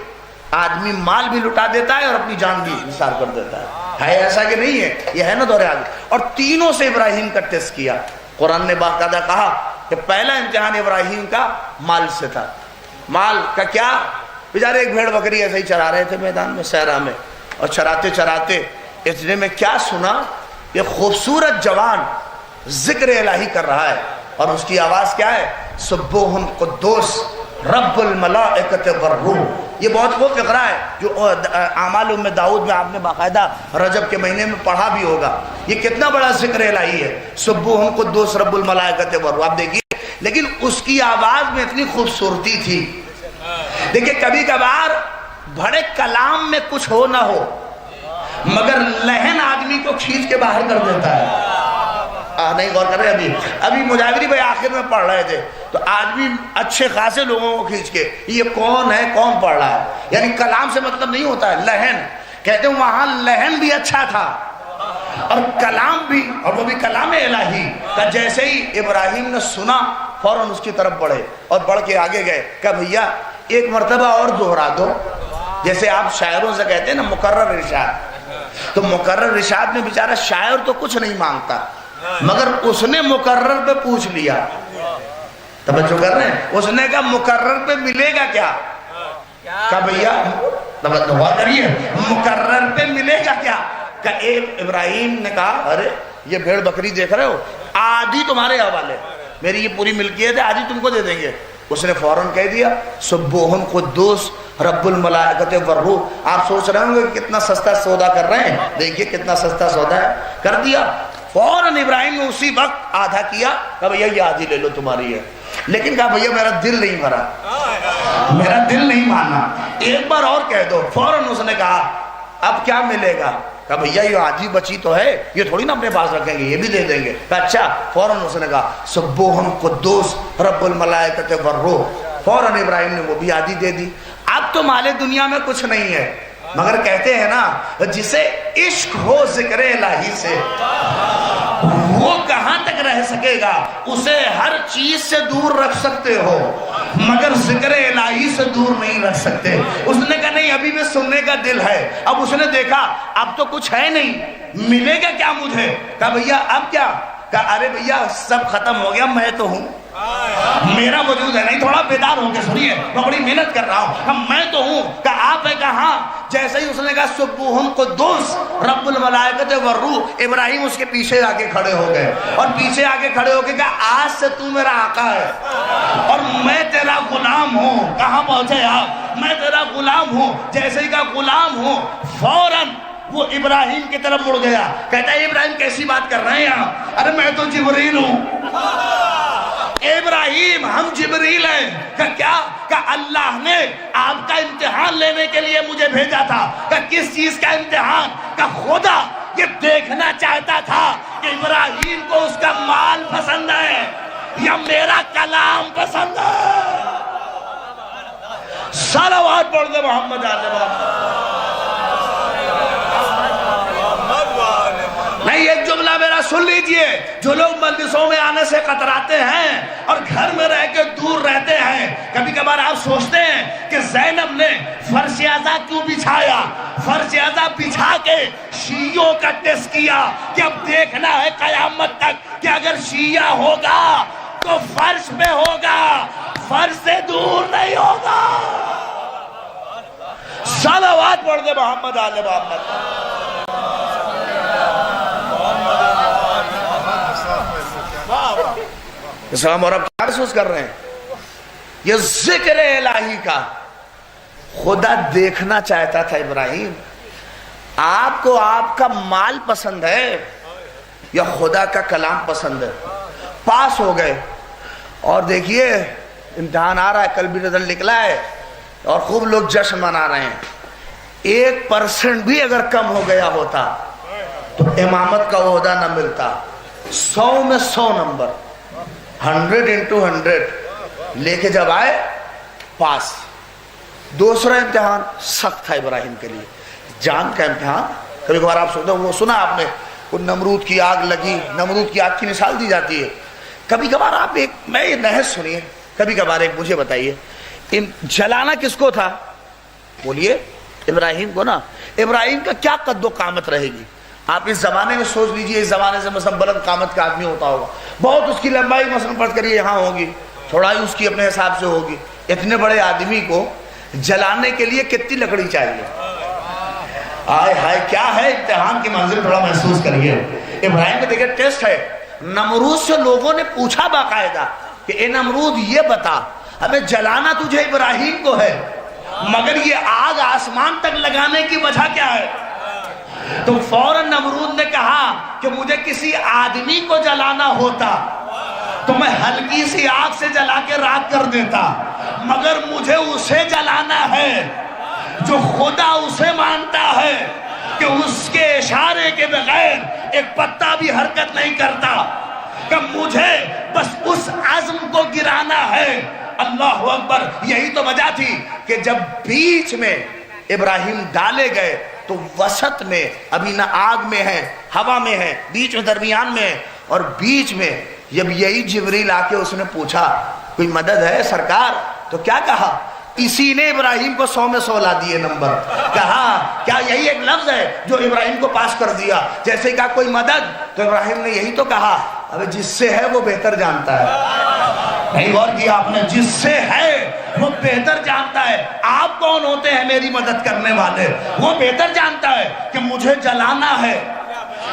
آدمی مال بھی لٹا دیتا ہے اور اپنی جان بھی نثار کر دیتا ہے ایسا کہ نہیں ہے؟ یہ ہے نا دور آدمی۔ اور تینوں سے ابراہیم کا ٹیسٹ کیا۔ قرآن نے باقاعدہ کہا کہ پہلا امتحان ابراہیم کا مال سے تھا۔ مال کا کیا؟ بیچارے ایک بھیڑ بکری ایسے ہی چرا رہے تھے میدان میں، صحرا میں، اور چراتے چراتے اتنے میں کیا سنا؟ یہ خوبصورت جوان ذکر الہی کر رہا ہے، اور اس کی آواز کیا ہے؟ سبوح قدوس رب الملائکۃ والروح۔ یہ بہت وہ فقرہ ہے جو اعمال ام داؤد میں آپ نے باقاعدہ رجب کے مہینے میں پڑھا بھی ہوگا۔ یہ کتنا بڑا ذکر الہی ہے، سبوح قدوس رب الملائکۃ والروح۔ آپ دیکھیے، لیکن اس کی آواز میں اتنی خوبصورتی تھی۔ دیکھیے کبھی کبھار بڑے کلام میں کچھ ہو نہ ہو مگر لہن آدمی کو کھینچ کے باہر کر دیتا ہے۔ نہیں غور کر رہے، ابھی مجاوری بھائی آخر میں پڑھ رہے تھے تو آدمی اچھے خاصے لوگوں کو کھینچ کے، یہ کون ہے، کون پڑھ رہا ہے، یعنی کلام سے مطلب نہیں ہوتا ہے، لہن کہتے ہیں وہاں لہن بھی اچھا تھا اور کلام بھی، اور وہ بھی کلام الہی کا۔ جیسے ہی ابراہیم نے سنا فوراً اس کی طرف بڑھے اور بڑھ کے آگے گئے، کہا بھیا ایک مرتبہ اور دہرا دو۔ جیسے آپ شاعروں سے کہتے ہیں نا مکرر ارشاد، تو مکرر ارشاد میں بیچارہ شاعر تو کچھ نہیں مانگتا مگر اس نے مکرر پہ پوچھ لیا۔ توجہ کر رہے ہیں؟ اس نے کہا مکرر پہ ملے گا کیا؟ کہا بھیا دعا کریے، مکرر پہ ملے گا کیا؟ کہ ایک ابراہیم نے کہا ارے یہ بھیڑ بکری دیکھ رہے ہو، آدھی تمہارے حوالے، میری یہ پوری ملکیت ہے، آدھی تم کو دے دیں گے۔ اس نے فوراً کہہ دیا سبوح قدوس رب الملائکۃ والروح۔ آپ سوچ رہے ہوں گے کتنا سستا سودا کر رہے ہیں، دیکھیے کتنا سستا سودا ہے، کر دیا۔ فوراً ابراہیم نے اسی وقت آدھا کیا، کہا بھیا یہ آدھی لے لو تمہاری ہے، لیکن کہا بھیا میرا دل نہیں بھرا، میرا دل نہیں مانا، ایک بار اور کہہ دو۔ فوراً اس نے کہا اب کیا ملے گا؟ کہا بھیا یہ آدھی بچی تو ہے، یہ تھوڑی نا اپنے پاس رکھیں گے، یہ بھی دے دیں گے۔ کہا اچھا۔ فوراً اس نے کہا سبوہم قدوس رب الملائکۃ والروح، فوراً ابراہیم نے وہ بھی آدھی دے دی۔ اب تو مال دنیا میں کچھ نہیں ہے، مگر کہتے ہیں نا جسے عشق ہو ذکر الہی سے وہ کہاں تک رہ سکے گا؟ اسے ہر چیز سے دور رکھ سکتے ہو مگر ذکر الہی سے دور نہیں رکھ سکتے۔ اس نے کہا نہیں ابھی بھی سننے کا دل ہے۔ اب اس نے دیکھا اب تو کچھ ہے نہیں، ملے گا کیا مجھے؟ کہا بھیا اب کیا؟ کہا ارے بھیا سب ختم ہو گیا، میں تو ہوں، میرا وجود ہے نہیں۔ تھوڑا بیدار ہو کے سنیے، میں بڑی محنت کر رہا ہوں، میں تو ہوں۔ کہا آپ ہے کہاں؟ جیسے ہی اس نے کہا سبوہم قدوس رب الملائکۃ والروح، ابراہیم اس کے پیچھے آ کے کھڑے ہو گئے، اور پیچھے آ کے کھڑے ہو کے کہا آج سے تو میرا آقا ہے اور میں تیرا غلام ہوں۔ کہاں پہنچے آپ؟ میں تیرا غلام ہوں۔ جیسے ہی کہا غلام ہوں، فوراً وہ ابراہیم کی طرف مڑ گیا۔ کہتا ہے ابراہیم کیسی بات کر رہے ہیں آپ؟ ارے میں تو جبریل ہوں۔ ابراہیم ہم جبریل ہیں۔ کہ کیا؟ کہ اللہ نے آپ کا امتحان لینے کے لیے مجھے بھیجا تھا۔ کہ کس چیز کا امتحان؟ کہ خدا یہ دیکھنا چاہتا تھا کہ ابراہیم کو اس کا مال پسند ہے یا میرا کلام پسند ہے۔ صلوات پڑھ دے محمد آل محمد۔ نہیں ایک جملہ میرا سن لیجئے، جو لوگ مجلسوں میں آنے سے قطراتے ہیں اور گھر میں رہ کے دور رہتے ہیں، کبھی کبھار آپ سوچتے ہیں کہ زینب نے فرش اعضا کیوں بچھایا؟ فرش اعضا بچھا کے شیعوں کا ٹیسٹ کیا کہ اب دیکھنا ہے قیامت تک کہ اگر شیعہ ہوگا تو فرش پہ ہوگا، فرش سے دور نہیں ہوگا۔ صلوات پڑھ دے محمد آل محمد۔ اسلام اور اب کیا محسوس کر رہے ہیں؟ یہ ذکر الہی کا خدا دیکھنا چاہتا تھا ابراہیم آپ کو آپ کا مال پسند ہے یا خدا کا کلام پسند ہے؟ پاس ہو گئے، اور دیکھیے امتحان آ رہا ہے، کل بھی رزلٹ نکلا ہے اور خوب لوگ جشن منا رہے ہیں۔ 1% بھی اگر کم ہو گیا ہوتا تو امامت کا عہدہ نہ ملتا۔ 100 میں 100 نمبر، 100 into 100 لے کے جب آئے پاس۔ دوسرا امتحان سخت تھا ابراہیم کے لیے، جان کا امتحان۔ کبھی کبھار آپ سنتے وہ سنا آپ نے، وہ نمرود کی آگ لگی، نمرود کی آگ کی مثال دی جاتی ہے۔ کبھی کبھار آپ ایک میں یہ نحس سنیے، کبھی کبھار ایک مجھے بتائیے جلانا کس کو تھا؟ بولیے ابراہیم کو نا۔ ابراہیم کا کیا قد و قامت رہے گی؟ آپ اس زمانے میں سوچ لیجئے، اس زمانے سے مثلا بلند قامت کا آدمی ہوتا ہوگا، بہت اس کی لمبائی مثلا فرض کریے یہاں ہوگی، چوڑائی اس کی اپنے حساب سے ہوگی۔ اتنے بڑے آدمی کو جلانے کے لیے کتنی لکڑی چاہیے؟ آئے ہائے کیا ہے امتحان کی منزل، تھوڑا محسوس کریے۔ ابراہیم کے دیکھیں ٹیسٹ ہے۔ نمرود سے لوگوں نے پوچھا باقاعدہ کہ اے نمرود یہ بتا، ہمیں جلانا تجھے ابراہیم کو ہے مگر یہ آگ آسمان تک لگانے کی وجہ کیا ہے؟ تو فوراً نمرود نے کہا کہ مجھے کسی آدمی کو جلانا ہوتا تو میں ہلکی سی آگ سے جلا کے راکھ کر دیتا، مگر مجھے اسے جلانا ہے جو خدا اسے مانتا ہے کہ اس کے اشارے کے بغیر ایک پتا بھی حرکت نہیں کرتا، کہ مجھے بس اس عزم کو گرانا ہے۔ اللہ اکبر۔ یہی تو وجہ تھی کہ جب بیچ میں ابراہیم ڈالے گئے تو وسط میں ابھی نہ آگ میں ہے، ہوا میں ہے، بیچ میں درمیان میں ہے، اور بیچ میں جب یہی جبریل آ کے اس نے پوچھا کوئی مدد ہے سرکار، تو کیا کہا؟ اسی نے ابراہیم کو 100 میں 100 لا دیے نمبر۔ کہا کیا یہی ایک لفظ ہے جو ابراہیم کو پاس کر دیا؟ جیسے کہا کوئی مدد، تو ابراہیم نے یہی تو کہا ابھی جس سے ہے وہ بہتر جانتا ہے۔ نہیں غور کیا آپ نے؟ جس سے ہے وہ بہتر جانتا ہے۔ آپ کون ہوتے ہیں میری مدد کرنے والے؟ وہ بہتر جانتا ہے کہ مجھے جلانا ہے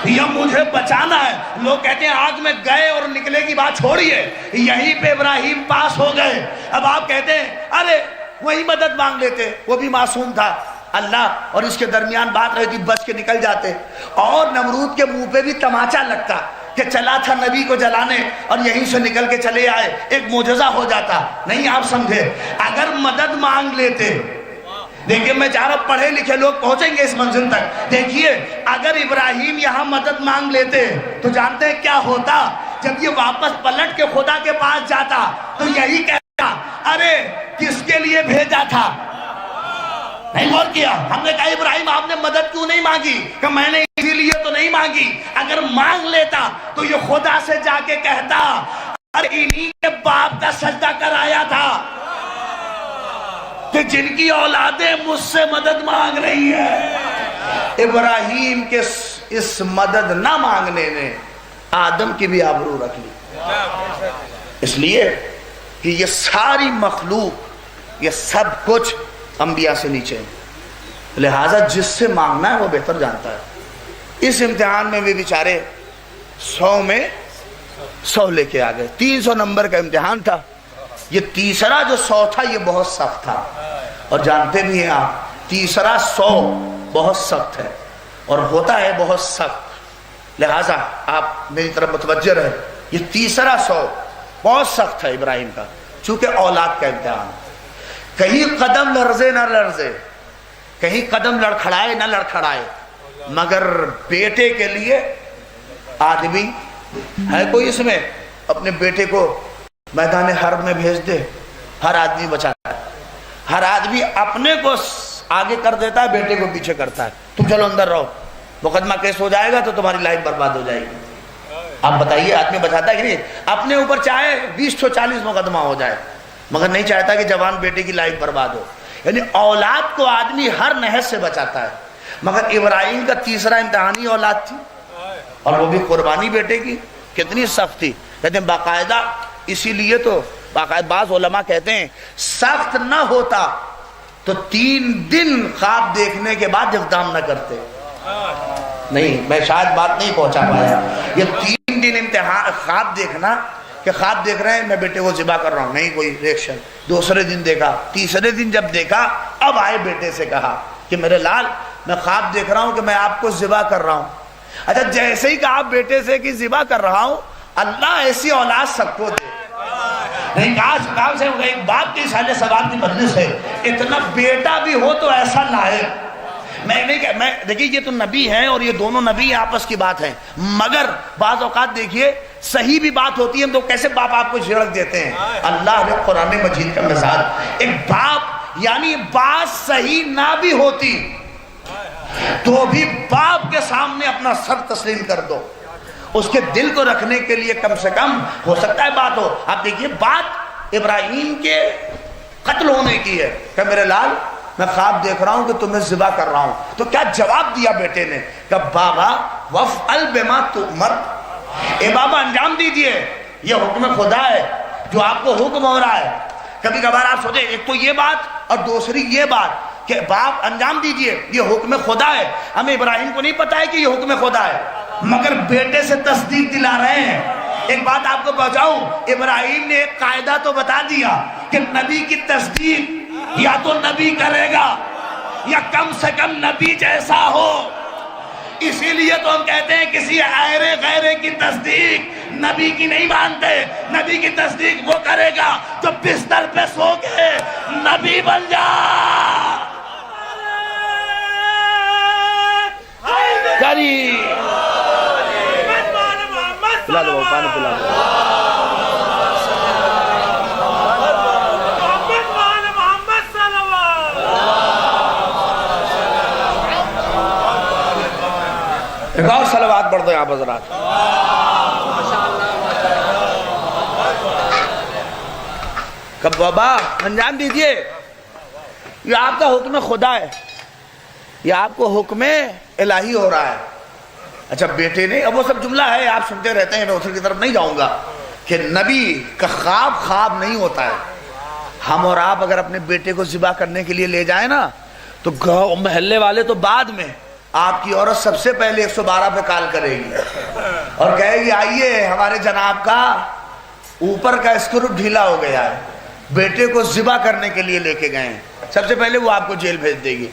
یا مجھے بچانا ہے۔ لوگ کہتے ہیں آگ میں گئے اور نکلے کی بات چھوڑیے، یہیں پہ ابراہیم پاس ہو گئے۔ اب آپ کہتے ہیں ارے وہی مدد مانگ لیتے، وہ بھی معصوم تھا، اللہ اور اس کے درمیان بات رہی تھی، بچ کے نکل جاتے، اور نمرود کے منہ پہ بھی تماچا لگتا کہ چلا تھا نبی کو جلانے اور یہیں سے نکل کے چلے آئے، ایک معجزہ ہو جاتا۔ نہیں آپ سمجھے، اگر مدد مانگ لیتے دیکھیے میں چاہ رہا ہوں پڑھے لکھے لوگ پہنچیں گے اس منزل تک. دیکھیے اگر ابراہیم یہاں مدد مانگ لیتے تو جانتے ہیں کیا ہوتا؟ جب یہ واپس پلٹ کے خدا کے پاس جاتا تو یہی کہتا ارے کس کے لیے بھیجا تھا؟ نہیں غور کیا. ہم نے کہا ابراہیم آپ نے مدد کیوں نہیں مانگی؟ کہ میں نے اسی لیے تو نہیں مانگی. اگر مانگ لیتا تو یہ خدا سے جا کے کہتا ارے انہی کے باپ کا سجدہ کرایا تھا کہ جن کی اولادیں مجھ سے مدد مانگ رہی ہیں. ابراہیم کے اس مدد نہ مانگنے نے آدم کی بھی آبرو رکھ لی. اس لیے کہ یہ ساری مخلوق یہ سب کچھ انبیاء سے نیچے ہیں. لہٰذا جس سے مانگنا ہے وہ بہتر جانتا ہے. اس امتحان میں بھی بیچارے 100 میں 100 لے کے آ گئے. 300 نمبر کا امتحان تھا. یہ تیسرا جو 100 تھا یہ بہت سخت تھا. اور جانتے بھی ہیں آپ تیسرا 100 بہت سخت ہے اور ہوتا ہے بہت سخت. لہٰذا آپ میری طرف متوجہ رہے. یہ تیسرا 100 بہت سخت ہے ابراہیم کا، چونکہ اولاد کا امتحان. کہیں قدم لرزے نہ لرزے، کہیں قدم لڑکھڑائے نہ لڑکھڑائے، مگر بیٹے کے لیے آدمی ہے کوئی اس میں اپنے بیٹے کو میدان حرب میں بھیج دے؟ ہر آدمی بچاتا ہے. ہر آدمی اپنے کو آگے کر دیتا ہے، بیٹے کو پیچھے کرتا ہے. تم چلو اندر رہو، مقدمہ کیس ہو جائے گا تو تمہاری لائف برباد ہو جائے گی. آپ بتائیے آدمی بچاتا ہے کہ نہیں؟ اپنے اوپر چاہے 20-40 مقدمہ ہو جائے مگر نہیں چاہتا کہ جوان بیٹے کی لائف برباد ہو. یعنی اولاد کو آدمی ہر نحس سے بچاتا ہے. مگر ابراہیم کا تیسرا امتحانی اولاد تھی اور وہ بھی قربانی بیٹے کی. کتنی سخت تھی. کہتے ہیں باقاعدہ، اسی لیے تو باقاعدہ بعض علماء کہتے ہیں سخت نہ ہوتا تو 3 دن خواب دیکھنے کے بعد اقدام نہ کرتے. نہیں، میں شاید بات نہیں پہنچا پایا. یہ 3 دن امتحان خواب دیکھنا کہ خواب دیکھ رہے ہیں میں بیٹے کو ذبح کر رہا ہوں، نہیں کوئی ریئیکشن. دوسرے دن دیکھا، تیسرے دن جب دیکھا اب آئے بیٹے سے کہا کہ میرے لال میں خواب دیکھ رہا ہوں کہ میں آپ کو ذبح کر رہا ہوں. اچھا جیسے ہی کہا بیٹے سے کہ ذبح کر رہا ہوں، اللہ ایسی اولاد سب کو دے. نہیں کہا سے ایک باپ کی سال ثواب کی مجلس ہے، اتنا بیٹا بھی ہو تو ایسا لائے. میں دیکھیے یہ تو نبی ہیں اور یہ دونوں نبی آپس کی بات ہے، مگر بعض اوقات دیکھیے صحیح بھی بات ہوتی ہے تو کیسے باپ آپ کو جھڑک دیتے ہیں. اللہ نے قرآن مجید کا مثال، ایک باپ یعنی بات صحیح نہ بھی ہوتی تو بھی باپ کے سامنے اپنا سر تسلیم کر دو. اس کے دل کو رکھنے کے لیے کم سے کم ہو سکتا ہے بات ہو. آپ دیکھیے بات ابراہیم کے قتل ہونے کی ہے کہ میرے لال میں خواب دیکھ رہا ہوں کہ تمہیں ذبح کر رہا ہوں. تو کیا جواب دیا بیٹے نے کہ بابا وفعل بما تؤمر، اے بابا انجام دیجئے، یہ حکم خدا ہے جو آپ کو حکم ہو رہا ہے. کبھی کبھار آپ سوچیں ایک تو یہ بات اور دوسری یہ بات کہ باپ انجام دیجئے یہ حکم خدا ہے. ہمیں ابراہیم کو نہیں پتا ہے کہ یہ حکم خدا ہے مگر بیٹے سے تصدیق دلا رہے ہیں. ایک بات آپ کو پہنچاؤں، ابراہیم نے ایک قاعدہ تو بتا دیا کہ نبی کی تصدیق یا تو نبی کرے گا یا کم سے کم نبی جیسا ہو. اسی لیے تو ہم کہتے ہیں کسی غیرے غیرے کی تصدیق نبی کی نہیں مانتے. نبی کی تصدیق وہ کرے گا جو بستر پہ سو کے نبی بن جا. پلا دو پانی پلا دو. ایک اور صلوات پڑھ دو آپ حضرات. کب بابا انجام دیجئے، یہ آپ کا حکم خدا ہے، یہ آپ کو حکم الہی ہو رہا ہے. اچھا بیٹے نے، اب وہ سب جملہ ہے آپ سنتے رہتے ہیں، میں اس کی طرف نہیں جاؤں گا کہ نبی کا خواب نہیں ہوتا ہے. ہم اور آپ اگر اپنے بیٹے کو ذبح کرنے کے لیے لے جائیں نا تو گاؤں محلے والے تو بعد میں، آپ کی عورت سب سے پہلے 112 پہ کال کرے گی اور کہے گی آئیے ہمارے جناب کا اوپر کا اسکرو ڈھیلا ہو گیا ہے، بیٹے کو ذبح کرنے کے لیے لے کے گئے ہیں. سب سے پہلے وہ آپ کو جیل بھیج دے گی.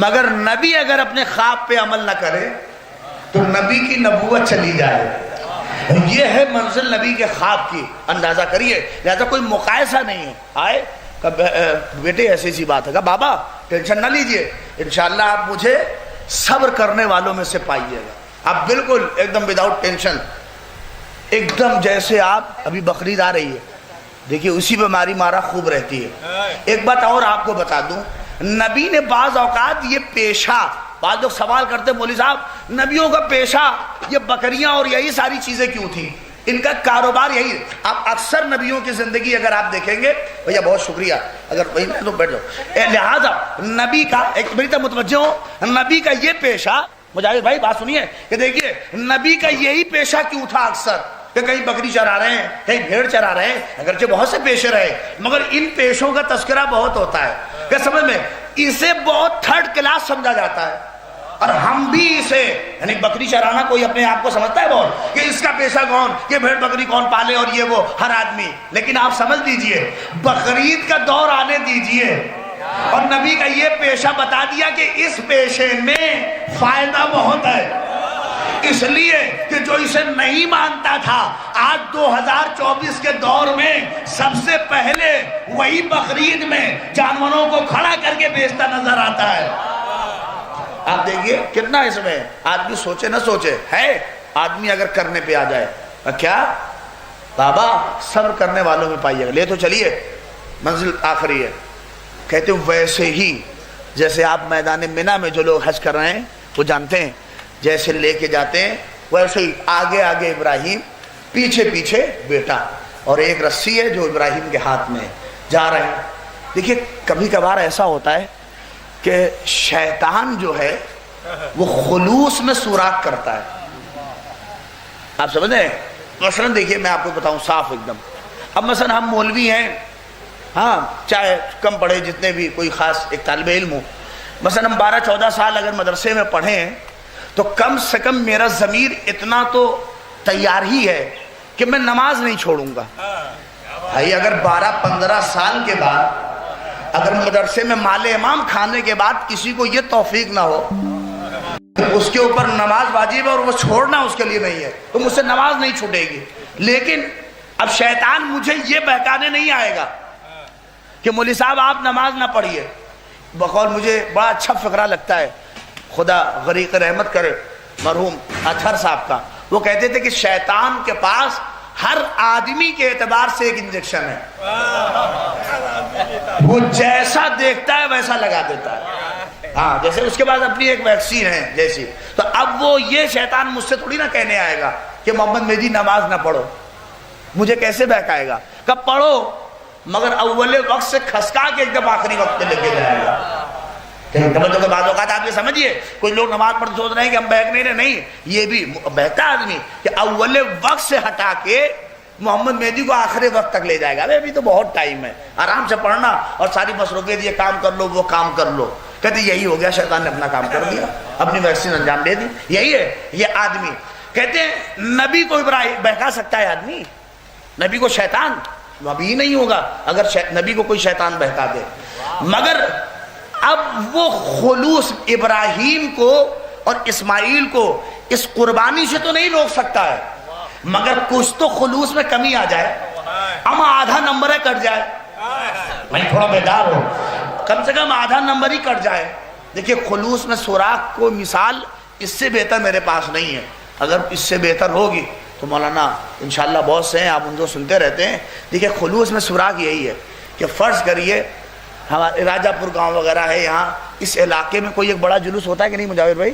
مگر نبی اگر اپنے خواب پہ عمل نہ کرے تو نبی کی نبوت چلی جائے. یہ ہے منزل نبی کے خواب کی، اندازہ کریے. لہذا کوئی مقایسہ نہیں ہے. آئے بیٹے ایسی سی بات ہے کہ بابا ٹینشن نہ لیجئے، انشاءاللہ آپ مجھے صبر کرنے والوں میں سے پائیے گا. آپ بالکل ایک دم وداؤٹ ٹینشن، ایک دم جیسے آپ ابھی بقرعید آ رہی ہے، دیکھیے اسی بیماری مارا خوب رہتی ہے. ایک بات اور آپ کو بتا دوں، نبی نے بعض اوقات یہ پیشہ، بعض لوگ سوال کرتے مولوی صاحب نبیوں کا پیشہ یہ بکریاں اور یہی ساری چیزیں کیوں تھی، ان کا کاروبار یہی. آپ اکثر نبیوں کی زندگی اگر آپ دیکھیں گے، بھیا بہت شکریہ، اگر وہی تو بیٹھ جاؤ. لہٰذا نبی کا ایک بڑی طرح متوجہ ہو، نبی کا یہ پیشہ، مجاہد بھائی بات سنیے کہ دیکھیے نبی کا یہی پیشہ کیوں تھا اکثر، کہ کہیں بکری چرا رہے ہیں، کہیں بھیڑ چرا رہے ہیں، اگرچہ بہت سے پیشے رہے مگر ان پیشوں کا تذکرہ بہت ہوتا ہے. کہ سمجھ میں اسے بہت تھرڈ کلاس سمجھا جاتا ہے، اور ہم بھی اسے، یعنی بکری چرانا کوئی اپنے آپ کو سمجھتا ہے بہت کہ اس کا پیشہ کون، کہ بھیڑ بکری کون پالے اور یہ وہ ہر آدمی. لیکن آپ سمجھ لیجئے بقرعید کا دور آنے دیجئے اور نبی کا یہ پیشہ بتا دیا کہ اس پیشے میں فائدہ بہت ہے. اس لیے کہ جو اسے نہیں مانتا تھا آج 2024 کے دور میں سب سے پہلے وہی بقرعید میں جانوروں کو کھڑا کر کے بیچتا نظر آتا ہے. آپ دیکھیے کتنا اس میں آدمی سوچے نہ سوچے ہے، آدمی اگر کرنے پہ آ جائے کیا بابا صبر کرنے والوں میں پائیے گا. لے تو چلیے منزل آخری ہے. کہتے ہیں ویسے ہی جیسے آپ میدان منی میں جو لوگ حج کر رہے ہیں وہ جانتے ہیں، جیسے لے کے جاتے ہیں ویسے ہی آگے آگے ابراہیم، پیچھے پیچھے بیٹا، اور ایک رسی ہے جو ابراہیم کے ہاتھ میں جا رہے ہیں. دیکھیے کبھی کبھار ایسا ہوتا ہے کہ شیطان جو ہے وہ خلوص میں سوراخ کرتا ہے. آپ سمجھ رہے ہیں؟ مثلاً دیکھیے میں آپ کو بتاؤں صاف ایک دم، اب مثلاً ہم مولوی ہیں، ہاں چاہے کم پڑھے جتنے بھی کوئی خاص ایک طالب علم ہو، مثلاً ہم 12-14 سال اگر مدرسے میں پڑھے ہیں تو کم سے کم میرا ضمیر اتنا تو تیار ہی ہے کہ میں نماز نہیں چھوڑوں گا. بھائی اگر 12-15 سال کے بعد اگر مدرسے میں مال امام کھانے کے بعد کسی کو یہ توفیق نہ ہو اس کے اوپر نماز واجب ہے اور وہ چھوڑنا اس کے لیے نہیں ہے تو مجھ سے نماز نہیں چھوٹے گی. لیکن اب شیطان مجھے یہ بہکانے نہیں آئے گا کہ مولوی صاحب آپ نماز نہ پڑھیے. بقول مجھے بڑا اچھا فقرہ لگتا ہے، خدا غریق رحمت کرے مرحوم اطہر صاحب کا. وہ کہتے تھے کہ شیطان کے پاس ہر آدمی کے اعتبار سے ایک انجیکشن ہے، وہ جیسا دیکھتا ہے ویسا لگا دیتا ہے. ہاں جیسے اس کے بعد اپنی ایک ویکسین ہے جیسی. تو اب وہ یہ شیطان مجھ سے تھوڑی نہ کہنے آئے گا کہ محمد مہدی نماز نہ پڑھو. مجھے کیسے بہکائے گا؟ کب پڑھو مگر اول وقت سے کھسکا کے ایک دم آخری وقت پہ لے کے جائے گا. تو بعض اوقات آپ یہ سمجھیے کوئی لوگ نماز پڑھتے سوچ رہے ہیں کہ ہم بہک نہیں رہے، نہیں، یہ بھی بہتا آدمی کہ اول وقت سے ہٹا کے محمد مہدی کو آخری وقت تک لے جائے گا. ابھی تو بہت ٹائم ہے، آرام سے پڑھنا اور ساری مصروفیت، یہ کام کر لو وہ کام کر لو. کہتے یہی ہو گیا، شیطان نے اپنا کام کر دیا، اپنی ویکسین انجام دے دی. یہی ہے یہ آدمی. کہتے ہیں نبی کو ابراہیم بہکا سکتا ہے آدمی، نبی کو شیطان نبی نہیں ہوگا اگر نبی کو کوئی شیطان بہکا دے. مگر اب وہ خلوص ابراہیم کو اور اسماعیل کو اس قربانی سے تو نہیں روک سکتا ہے، مگر کچھ تو خلوص میں کمی آ جائے، اما آدھا نمبر ہے کٹ جائے. میں تھوڑا بیدار ہو، کم سے کم آدھا نمبر ہی کٹ جائے. دیکھیے خلوص میں سوراخ کو مثال اس سے بہتر میرے پاس نہیں ہے. اگر اس سے بہتر ہوگی تو مولانا انشاءاللہ بہت سے ہیں، آپ ان کو سنتے رہتے ہیں. دیکھیے خلوص میں سوراخ یہی ہے کہ فرض کریے ہمارے راجہ پور گاؤں وغیرہ ہے، یہاں اس علاقے میں کوئی ایک بڑا جلوس ہوتا ہے کہ نہیں مجاور بھائی؟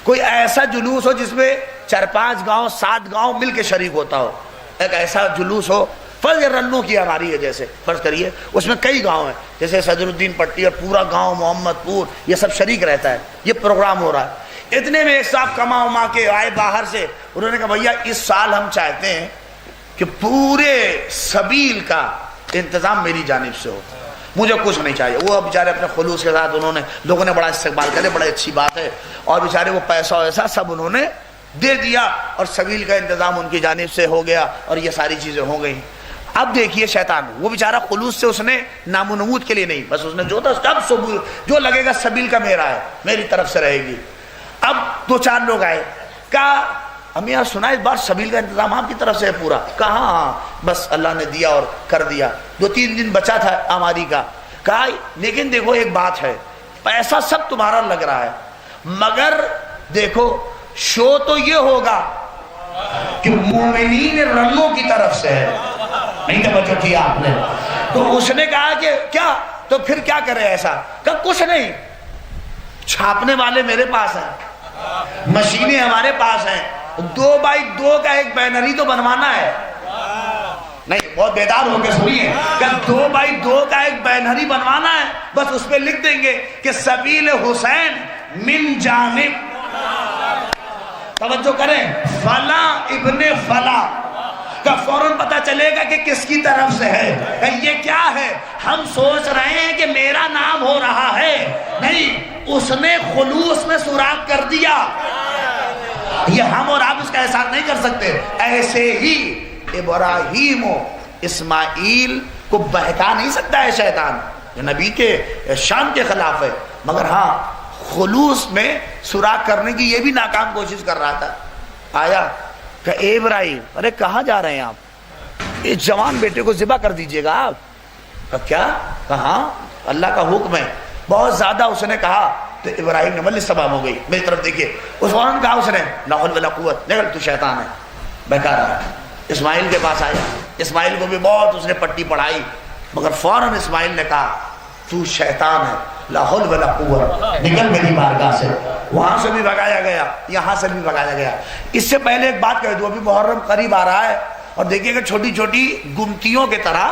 کوئی ایسا جلوس ہو جس میں 4-5 گاؤں 7 گاؤں مل کے شریک ہوتا ہو، ایک ایسا جلوس ہو. فرض رنوں کی ہماری ہے، جیسے فرض کریے اس میں کئی گاؤں ہیں، جیسے صدر الدین پٹی اور پورا گاؤں محمد پور یہ سب شریک رہتا ہے، یہ پروگرام ہو رہا ہے. اتنے میں ایک صاحب کما وما کے آئے باہر سے، انہوں نے کہا بھیا اس سال ہم چاہتے ہیں کہ پورے سبیل کا انتظام میری جانب سے ہو، مجھے کچھ نہیں چاہیے. وہ بیچارے اپنے خلوص کے ساتھ انہوں نے، لوگوں نے بڑا استقبال کرے، بڑی اچھی بات ہے، اور بیچارے وہ پیسہ ویسا سب انہوں نے دے دیا اور سبیل کا انتظام ان کی جانب سے ہو گیا اور یہ ساری چیزیں ہو گئیں. اب دیکھیے شیطان، وہ بیچارہ خلوص سے اس نے نام و نمود کے لیے نہیں، بس اس نے جو تھا سب جو لگے گا سبیل کا میرا ہے، میری طرف سے رہے گی. اب 2-4 لوگ آئے، کہا ہم یہاں سنا اس بار سبیل کا انتظام آپ کی طرف سے ہے پورا. کہاں؟ بس اللہ نے دیا اور کر دیا. 2-3 دن بچا تھا آمادی کا. کہا لیکن دیکھو ایک بات ہے، پیسہ سب تمہارا لگ رہا ہے، مگر دیکھو شو تو یہ ہوگا کہ مومنین رنگوں کی طرف سے ہے. نہیں توجہ کیا آپ نے؟ تو اس نے کہا کہ کیا، تو پھر کیا کرے ایسا؟ کہ کچھ نہیں، چھاپنے والے میرے پاس ہیں، مشینیں ہمارے پاس ہیں، 2x2 کا ایک بینر ہی تو بنوانا ہے. نہیں، بہت بیدار ہو کے سنیے، کہ 2x2 کا ایک بینر ہی بنوانا ہے، بس اس پہ لکھ دیں گے کہ سبیل حسین من جانب، توجہ کریں، فلاں ابن فلاں، کا فوراً پتا چلے گا کہ کس کی طرف سے ہے. کہ یہ کیا ہے؟ ہم سوچ رہے ہیں کہ میرا نام ہو رہا ہے، نہیں، اس نے خلوص میں سوراخ کر دیا. یہ ہم اور آپ اس کا احساس نہیں کر سکتے. ایسے ہی ابراہیم و اسماعیل کو بہکا نہیں سکتا ہے شیطان، یہ نبی کے شان کے خلاف ہے، مگر ہاں خلوص میں سوراخ کرنے کی یہ بھی ناکام کوشش کر رہا تھا. آیا کہ اے ابراہیم، ارے کہاں جا رہے ہیں آپ؟ اس جوان بیٹے کو ذبح کر دیجئے گا آپ. کہ کیا؟ کہاں؟ اللہ کا حکم ہے. بہت زیادہ اس نے کہا تو ابراہیم نے مجلس تمام ہو گئی. میری طرف دیکھیے، اس فوراً کہا اس نے لا حول ولا قوت، نکل تو شیطان ہے، بہکا رہا ہے. اسماعیل کے پاس آیا، اسماعیل کو بھی بہت اس نے پٹی پڑھائی، مگر فوراً اسماعیل نے کہا تو شیطان ہے، لا حول ولا قوت، نکل میری بارگاہ سے. وہاں سے بھی بھگایا گیا، یہاں سے بھی بھگایا گیا. اس سے پہلے ایک بات کہہ دوں، ابھی محرم قریب آ رہا ہے، اور دیکھیے کہ چھوٹی چھوٹی گمتیوں کے طرح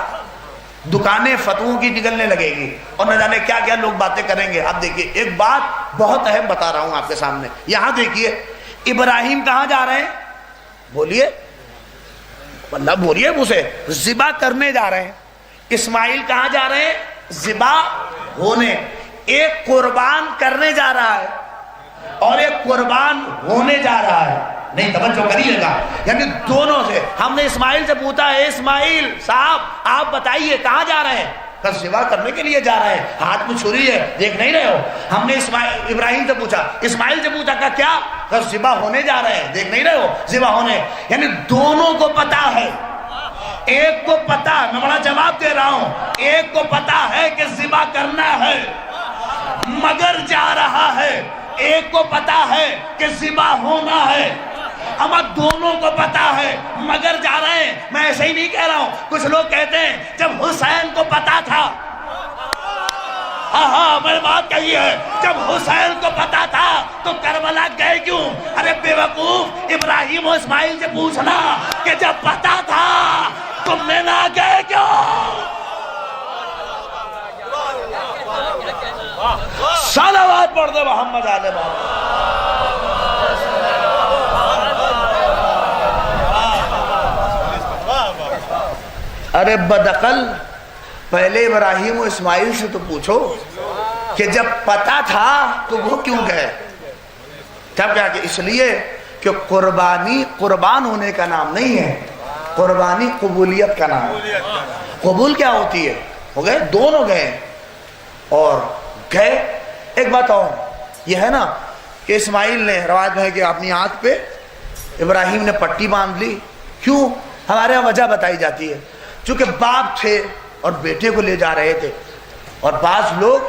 دکانیں فتووں کی نکلنے لگے گی، اور نہ جانے کیا کیا لوگ باتیں کریں گے. اب دیکھیے ایک بات بہت اہم بتا رہا ہوں آپ کے سامنے. یہاں دیکھیے ابراہیم کہاں جا رہے ہیں؟ بولیے، اللہ بولیے مجھے. ذبح کرنے جا رہے ہیں. اسماعیل کہاں جا رہے ہیں؟ ذبح ہونے. ایک قربان کرنے جا رہا ہے اور ایک قربان ہونے جا رہا ہے. نہیں توجہ کریے گا، یعنی دونوں سے. ہم نے اسماعیل سے پوچھا ہے، اسماعیل صاحب آپ بتائیے کہاں جا رہے ہیں؟ کہ ذبح کرنے کے لیے جا رہے ہیں، ہاتھ میں چھری ہے، دیکھ نہیں رہے ہو. ہم نے ابراہیم سے پوچھا، اسماعیل سے پوچھا کہ کیا؟ کہ ذبح ہونے جا رہے ہیں، دیکھ نہیں رہے ہو ذبح ہونے. یعنی دونوں کو پتا ہے. ایک کو پتا، میں بڑا جواب دے رہا ہوں، ایک کو پتا ہے کہ ذبح کرنا ہے مگر جا رہا ہے. ایک کو پتا ہے کہ ذبح ہونا ہے، اما دونوں کو پتا ہے مگر جا رہے ہیں. میں ایسے ہی نہیں کہہ رہا ہوں. کچھ لوگ کہتے ہیں جب حسین کو پتا تھا، ہاں میں نے بات کہی ہے، جب حسین کو پتا تھا تو کربلا گئے کیوں؟ ارے بے وقوف، ابراہیم و اسماعیل سے پوچھنا کہ جب پتا تھا تم نے نہ گئے کیوں؟ صلوات پڑھ دے محمد آل محمد. ارے بدعقل، پہلے ابراہیم و اسماعیل سے تو پوچھو کہ جب پتا تھا تو وہ کیوں گئے؟ تب کیا کہ اس لیے کہ قربانی قربان ہونے کا نام نہیں ہے، قربانی قبولیت کا نام ہے. قبول کیا ہوتی ہے؟ ہو گئے، دونوں گئے اور گئے. ایک بات اور یہ ہے نا کہ اسماعیل نے، روایت میں ہے کہ اپنی آنکھ پہ ابراہیم نے پٹی باندھ لی. کیوں؟ ہمارے یہاں وجہ بتائی جاتی ہے، چونکہ باپ تھے اور بیٹے کو لے جا رہے تھے. اور بعض لوگ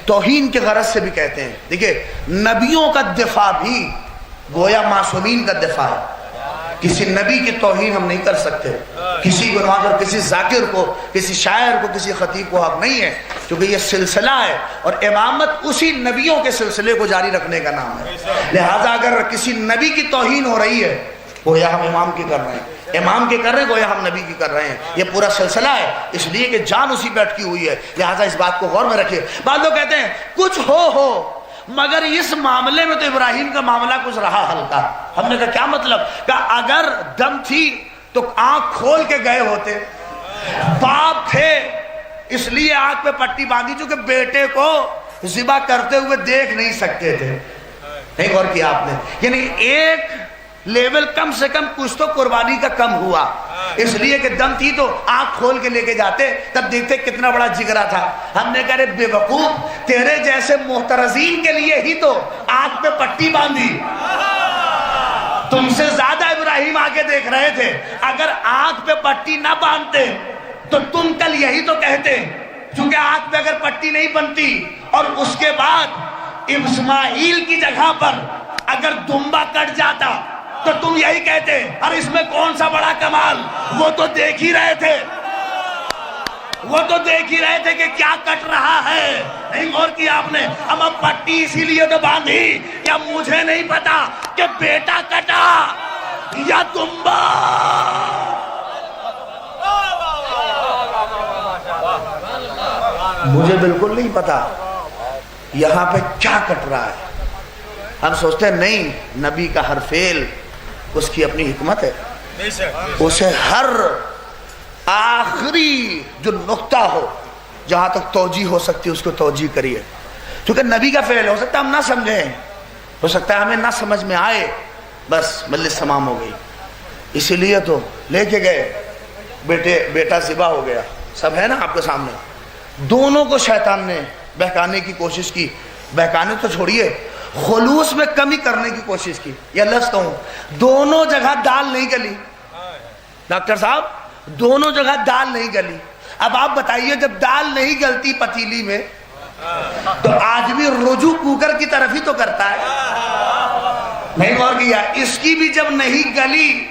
توہین کے غرض سے بھی کہتے ہیں. دیکھیں نبیوں کا دفاع بھی گویا معصومین کا دفاع ہے. کسی نبی کی توہین ہم نہیں کر سکتے. کسی گناہ اور کسی ذاکر کو، کسی شاعر کو، کسی خطیب کو حق نہیں ہے، کیونکہ یہ سلسلہ ہے اور امامت اسی نبیوں کے سلسلے کو جاری رکھنے کا نام ہے. لہذا اگر کسی نبی کی توہین ہو رہی ہے گویا ہم امام کی کر رہے ہیں، امام کے کر رہے ہیں گویا ہم نبی کی کر رہے ہیں. یہ پورا سلسلہ ہے، اس لیے کہ جان اسی پہ اٹکی ہوئی ہے. لہذا اس بات کو غور میں رکھیے. بعض لوگ کہتے ہیں کچھ ہو مگر اس معاملے میں تو ابراہیم کا معاملہ کچھ رہا ہلکا. ہم نے کہا کیا مطلب؟ کہ اگر دم تھی تو آنکھ کھول کے گئے ہوتے. باپ تھے اس لیے آنکھ پہ پٹی باندھی چونکہ بیٹے کو ذبح کرتے ہوئے دیکھ نہیں سکتے تھے. نہیں غور کیا آپ نے؟ یعنی ایک لیول کم سے کم کچھ تو قربانی کا کم ہوا. اس لیے کہ دم تھی تو آنکھ کھول کے لے کے جاتے، تب دیکھتے کتنا بڑا جگرا تھا. ہم نے کہا بے وقوف، تیرے جیسے محترزین کے لیے ہی تو آنکھ پہ پٹی باندھی. تم سے زیادہ ابراہیم آگے دیکھ رہے تھے. اگر آنکھ پہ پٹی نہ باندھتے تو تم کل یہی تو کہتے چونکہ آنکھ پہ اگر پٹی نہیں بنتی اور اس کے بعد اسماعیل کی جگہ پر اگر دمبا کٹ جاتا تو تم یہی کہتے ارے اس میں کون سا بڑا کمال، وہ تو دیکھ ہی رہے تھے، وہ تو دیکھ ہی رہے تھے کہ کیا کٹ رہا ہے. نہیں غور کیا آپ نے؟ اب پٹی اسی لیے تو باندھی یا مجھے نہیں پتا کہ بیٹا کٹا یا دمبا. مجھے بالکل نہیں پتا یہاں پہ کیا کٹ رہا ہے. ہم سوچتے ہیں نہیں، نبی کا ہر فعل اس کی اپنی حکمت ہے، اسے ہر آخری جو نقطہ ہو جہاں تک توجیہ ہو سکتی ہے اس کو توجیہ کریے. کیونکہ نبی کا فعل ہو سکتا ہے ہم نہ سمجھیں، ہو سکتا ہے ہمیں نہ سمجھ میں آئے، بس مجلس تمام ہو گئی. اسی لیے تو لے کے گئے، بیٹا ذبح ہو گیا، سب ہے نا آپ کے سامنے. دونوں کو شیطان نے بہکانے کی کوشش کی، بہکانے تو چھوڑیے، خلوص میں کمی کرنے کی کوشش کی. یہ لفظ کہوں، دونوں جگہ دال نہیں گلی. ڈاکٹر صاحب دونوں جگہ دال نہیں گلی. اب آپ بتائیے جب دال نہیں گلتی پتیلی میں تو آدمی رجوع کوکر کی طرف ہی تو کرتا ہے. نہیں غور کیا؟ اس کی بھی جب نہیں گلی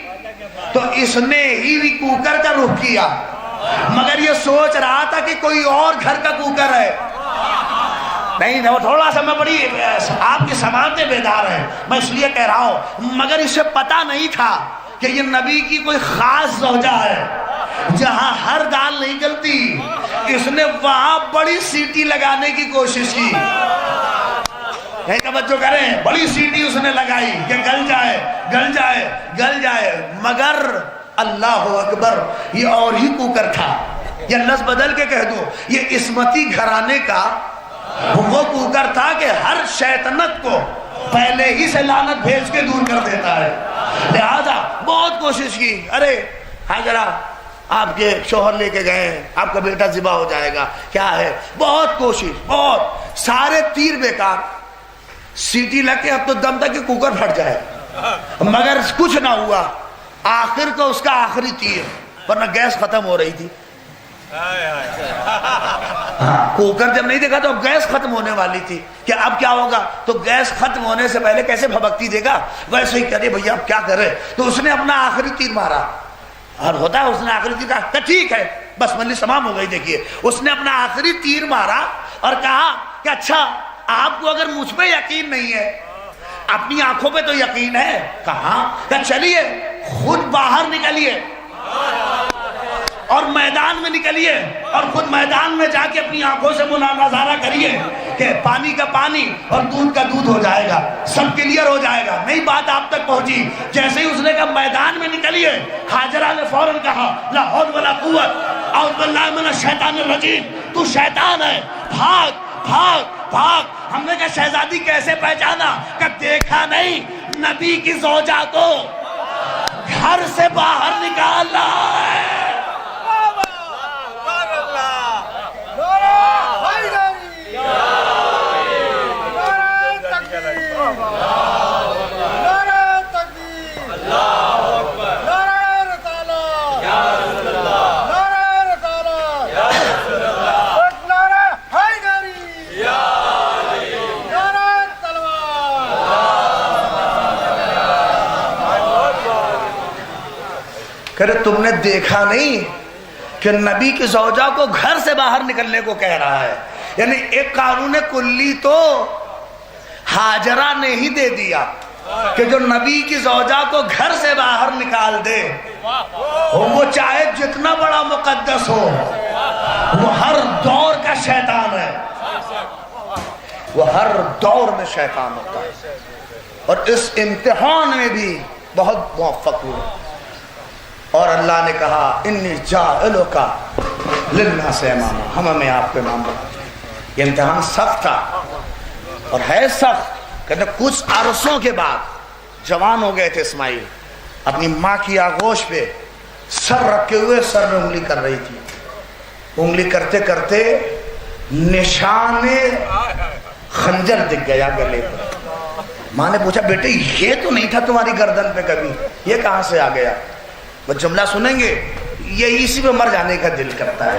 تو اس نے ہی بھی کوکر کا رخ کیا، مگر یہ سوچ رہا تھا کہ کوئی اور گھر کا کوکر ہے. نہیں تھوڑا سا میں بڑی آپ کی سماعتیں بیدار ہیں، میں اس لیے کہہ رہا ہوں، مگر اسے پتا نہیں تھا کہ یہ نبی کی کوئی خاص زوجہ ہے. جہاں ہر دال نہیں گلتی اس نے وہاں بڑی سیٹی لگانے کی کوشش کی. توجہ کریں، بڑی سیٹی اس نے لگائی کہ گل جائے گل جائے گل جائے، مگر اللہ اکبر یہ اور ہی کوکر تھا. یہ لفظ بدل کے کہہ دو، یہ عصمتی گھرانے کا وہ کوکر تھا کہ ہر شیطنت کو پہلے ہی سے لعنت بھیج کے دور کر دیتا ہے. لہذا بہت کوشش کی، ارے حاجرہ آپ کے شوہر لے کے گئے ہیں، آپ کا بیٹا ذبح ہو جائے گا، کیا ہے، بہت کوشش، بہت سارے تیر بیکار. سیٹی لگ کے اب تو دم تک کہ کوکر پھٹ جائے، مگر کچھ نہ ہوا. آخر کو اس کا آخری تیر، ورنہ گیس ختم ہو رہی تھی. کوکر جب نہیں دیکھا تو اب گیس ختم ہونے والی تھی کہ اب کیا ہوگا، تو گیس ختم ہونے سے پہلے کیسے بھبکتی دے گا، ویسے ہی کرے بھیا اب کیا کرے. تو اس نے اپنا آخری تیر مارا، اور ہوتا ہے اس نے آخری تیر کہا ٹھیک ہے بس مجلس تمام ہو گئی. دیکھیے اس نے اپنا آخری تیر مارا اور کہا کہ اچھا آپ کو اگر مجھ پہ یقین نہیں ہے، اپنی آنکھوں پہ تو یقین ہے. کہاں کہ چلیے خود باہر نکلیے اور میدان میں نکلیے اور خود میدان میں جا کے اپنی آنکھوں سے نظارہ کریے کہ پانی کا پانی اور دودھ کا دودھ ہو جائے گا، سب کلیئر ہو جائے گا. نہیں بات آپ تک پہنچی. جیسے ہی اس نے کہا میدان میں نکلیے، حاجرہ نے فوراً کہا لا حول ولا قوت اعوذ باللہ من الشیطان الرجیم، تو شیطان ہے، بھاگ بھاگ بھاگ. ہم نے کہا شہزادی کیسے پہچانا؟ کہ دیکھا نہیں نبی کی زوجہ کو گھر سے باہر نکالا ہے. کہ تم نے دیکھا نہیں کہ نبی کی زوجہ کو گھر سے باہر نکلنے کو کہہ رہا ہے. یعنی ایک قانون کلی تو حاجرہ نے ہی دے دیا کہ جو نبی کی زوجہ کو گھر سے باہر نکال دے، وہ چاہے جتنا بڑا مقدس ہو، وہ ہر دور کا شیطان ہے، وہ ہر دور میں شیطان ہوتا ہے. اور اس امتحان میں بھی بہت موفق ہوئے. اور اللہ نے کہا انی جاعلک للناس اماما، ہم ہمیں آپ کے امام بناتے ہیں. یہ امتحان سخت تھا اور ہے سخت. کہتے کچھ عرصوں کے بعد جوان ہو گئے تھے اسماعیل، اپنی ماں کی آغوش پہ سر رکھے ہوئے سر میں انگلی کر رہی تھی. انگلی کرتے کرتے نشان خنجر دکھ گیا گلے پر. ماں نے پوچھا بیٹے یہ تو نہیں تھا تمہاری گردن پہ کبھی، یہ کہاں سے آ گیا؟ وہ جملہ سنیں گے یہ اسی پہ مر جانے کا دل کرتا ہے.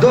2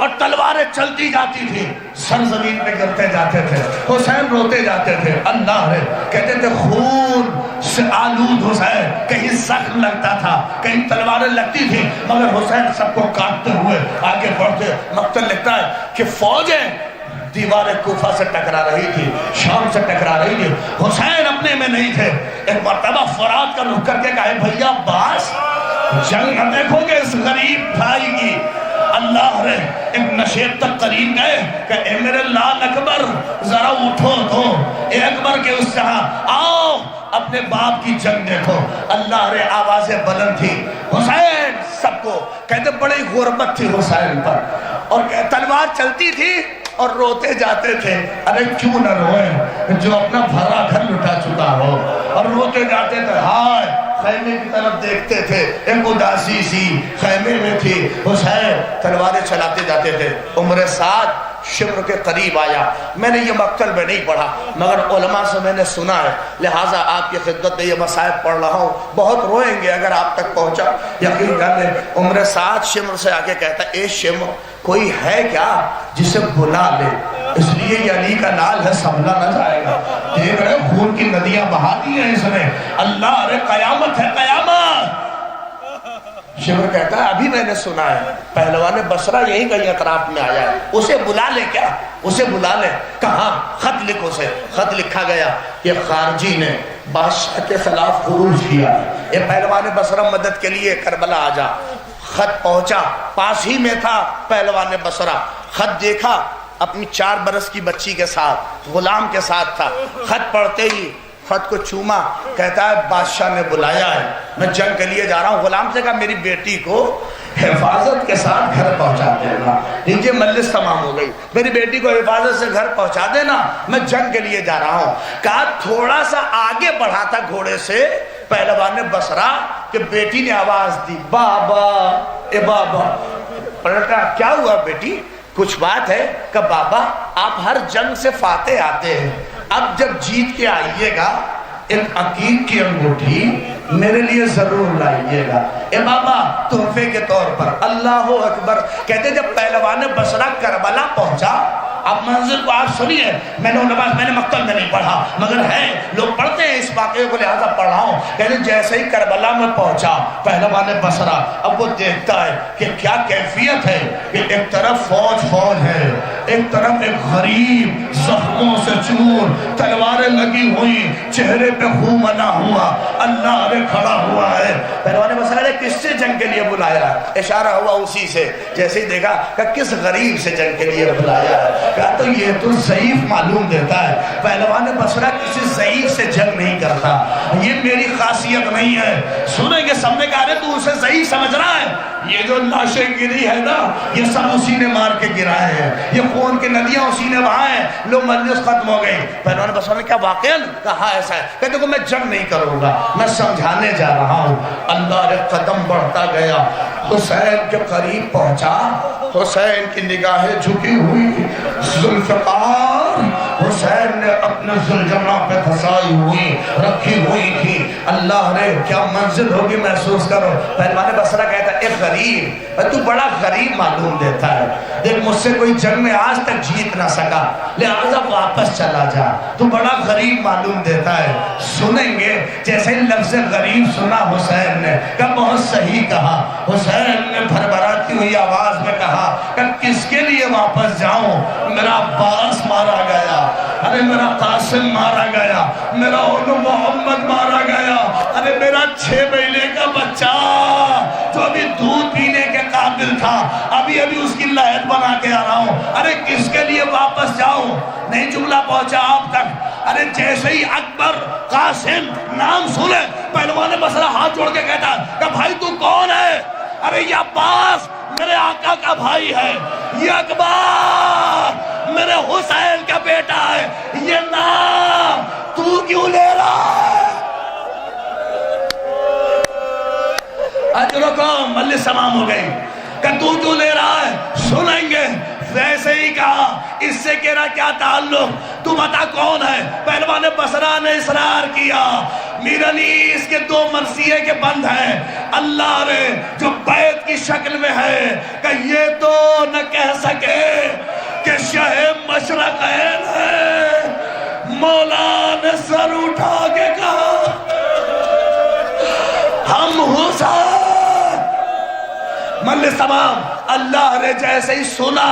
اور تلواریں چلتی جاتی تھی، سر زمین پہ گرتے جاتے تھے، حسین روتے جاتے تھے، اللہ رے کہتے تھے خون سے آلود حسین، کہیں زخم لگتا تھا، کہیں تلواریں لگتی تھی، مگر حسین سب کو کاٹتے ہوئے آگے بڑھتے۔ مقتل لکھتا ہے کہ فوجیں دیوار کوفہ سے ٹکرا رہی تھی، شام سے ٹکرا رہی تھی، حسین اپنے میں نہیں تھے۔ ایک مرتبہ فرات کا رخ کر کے کہے بھیا باس جنگ نہ دیکھو گے اس غریب بھائی کی، اللہ رے ایک نشیب تک قریب گئے کہ اے میرے لال اکبر ذرا اٹھو تو، اے اکبر کے اس جہاں آؤ اپنے باپ کی جنگ دیکھو۔ اللہ رے آوازیں بلند تھی، حسین سب کو کہتے بڑی غربت تھی حسین پر، اور تلوار چلتی تھی اور روتے جاتے تھے۔ ارے کیوں نہ روئے جو اپنا بھرا گھر لٹا چکا ہو، اور روتے جاتے تھے۔ ہائے خیمے کی طرف دیکھتے تھے، ایک اداسی سی خیمے میں تھی، حسین تلواریں چلاتے جاتے تھے۔ عمر سعد شمر کے قریب آیا، میں نے یہ مقتل میں نہیں پڑھا مگر علماء سے میں نے سنا ہے، لہٰذا آپ کی خدمت میں یہ مصائب پڑھ رہا ہوں، بہت روئیں گے اگر آپ تک پہنچا، یقین کر لیں۔ عمر سعد شمر سے آ کے کہتا اے شمر کوئی ہے کیا جسے بلا لے، اس لیے یہ علی کا نال ہے، سنبھلا نہ جائے گا، دیکھ رہے خون کی ندیاں بہا دی ہیں اس نے، اللہ رے قیامت ہے قیامت۔ شمر کہتا ہے ابھی میں نے سنا ہے پہلوان بصرہ یہی کہیں اطراف میں آیا ہے، اسے بلا لے کیا، اسے بلا لے۔ کہاں؟ خط لکھ اسے۔ خط لکھا گیا کہ خارجی نے بادشاہ کے خلاف خروج کیا، یہ پہلوان بصرہ مدد کے لیے کربلا آ جا۔ خط پہنچا، پاس ہی میں تھا پہلوان بصرہ، خط دیکھا، اپنی 4 برس کی بچی کے ساتھ غلام کے ساتھ تھا، خط پڑھتے ہی خط کو چوما، کہتا ہے بادشاہ نے بلایا ہے، میں جنگ کے لیے جا رہا ہوں۔ غلام سے کہا میری بیٹی کو حفاظت کے ساتھ گھر پہنچا دینا، نیچے مجلس تمام ہو گئی، میری بیٹی کو حفاظت سے گھر پہنچا دینا، میں جنگ کے لیے جا رہا ہوں۔ کہا تھوڑا سا آگے بڑھا تھا گھوڑے سے پہلوان بصرہ کہ بیٹی نے آواز دی بابا اے بابا۔ پلٹا کیا ہوا بیٹی؟ کچھ بات ہے؟ کہ بابا آپ ہر جنگ سے فاتح آتے ہیں، اب جب جیت کے آئیے گا ایک عقیق کی انگوٹھی میرے لیے ضرور لائیے گا، اے بابا تحفے کے طور پر۔ اللہ اکبر۔ کہتے جب پہلوان بصرہ کربلا پہنچا، اب منظر کو آپ سنیے، میں نے مقتل میں نہیں پڑھا مگر ہے لوگ پڑھتے ہیں اس واقعے کو، لہذا پڑھ رہا ہوں۔ کہتے جیسے ہی کربلا میں پہنچا پہلوان بصرہ، اب وہ دیکھتا ہے کہ کیا کیفیت ہے کہ ایک طرف فوج ہے، ایک طرف ایک غریب زخموں سے چور، تلواریں لگی ہوئی، چہرے پہ خون بنا ہوا، اللہ نے کھڑا ہوا ہے۔ پہلوان بصرہ نے کس سے جنگ کے لیے بلایا؟ اشارہ ہوا اسی سے، جیسے ہی دیکھا کہ کس غریب سے جنگ کے لیے بلایا ہے، کہا تو یہ تو ضعیف معلوم دیتا ہے۔ پہلوان بصرہ کسی ضعیف سے جنگ نہیں کرتا، یہ میری خاصیت نہیں ہے۔ سنیں گے سب نے کہا رہے تو اسے ضعیف سمجھ رہا ہے، یہ جو لاشیں گری ہے نا یہ سب اسی نے مار کے گرائے ہیں، یہ خون کی ندیاں اسی نے بہائے ہیں۔ لو مجلس ختم ہو گئی۔ پہلوان بصرہ نے کیا واقعا کہا ایسا ہے؟ کہتے کہ میں جنگ نہیں کروں گا، میں سمجھانے جا رہا ہوں۔ اللہ نے قدم بڑھتا گیا، حسین کے قریب پہنچا، حسین کی نگاہیں جھکی ہوئی، ذوالفقار حسین نے اپنے ذوالجناح پہ پھنسائی ہوئی رکھی ہوئی تھی۔ اللہ نے کیا منزل ہوگی محسوس کرو۔ پہلوان بصرہ کہتا ہے اے غریب، تو بڑا غریب معلوم دیتا ہے، دیکھ مجھ سے کوئی جنگ میں آج تک جیت نہ سکا، لہذا واپس چلا جا، تو بڑا غریب معلوم دیتا ہے۔ سنیں گے جیسے لفظ غریب سنا حسین نے کہ بہت صحیح کہا۔ حسین نے بھربھراتی ہوئی آواز میں کہا کہ کس کے لیے واپس جاؤں؟ میرا عباس مارا گیا، ارے میرا قاسم مارا گیا، میرا اولو محمد مارا گیا، ارے میرا 6 مہینے کا بچہ جو ابھی دودھ پینے کے قابل تھا ابھی اس کی لہد بنا کے آ رہا ہوں، ارے کس کے لیے واپس جاؤں؟ نہیں جملہ پہنچا آپ تک۔ ارے جیسے ہی اکبر قاسم نام سنے پہلوان بصرہ ہاتھ جوڑ کے کہتا کہ بھائی تو کون ہے؟ ارے یہ عباس میرے آقا کا بھائی ہے، یہ اکبر میرے حسین کا بیٹا ہے، یہ نام تو کیوں لے رہا ہے؟ اجرکم مجلس تمام ہو گئی کہ تو کیوں لے رہا ہے؟ سنیں گے۔ ویسے ہی کہا اس سے کہنا کیا تعلق، تو بتا کون ہے؟ پہلوان بصرہ نے اصرار کیا، میر علی اس کے دو مرثیے کے بند ہیں، اللہ نے جو بیت کی شکل میں ہے کہ یہ تو نہ کہہ سکے کہ شاہ مشرقین ہے، مولا نے سر اٹھا کے کہا ہم حسین، مجلس تمام اللہ نے جیسے ہی سنا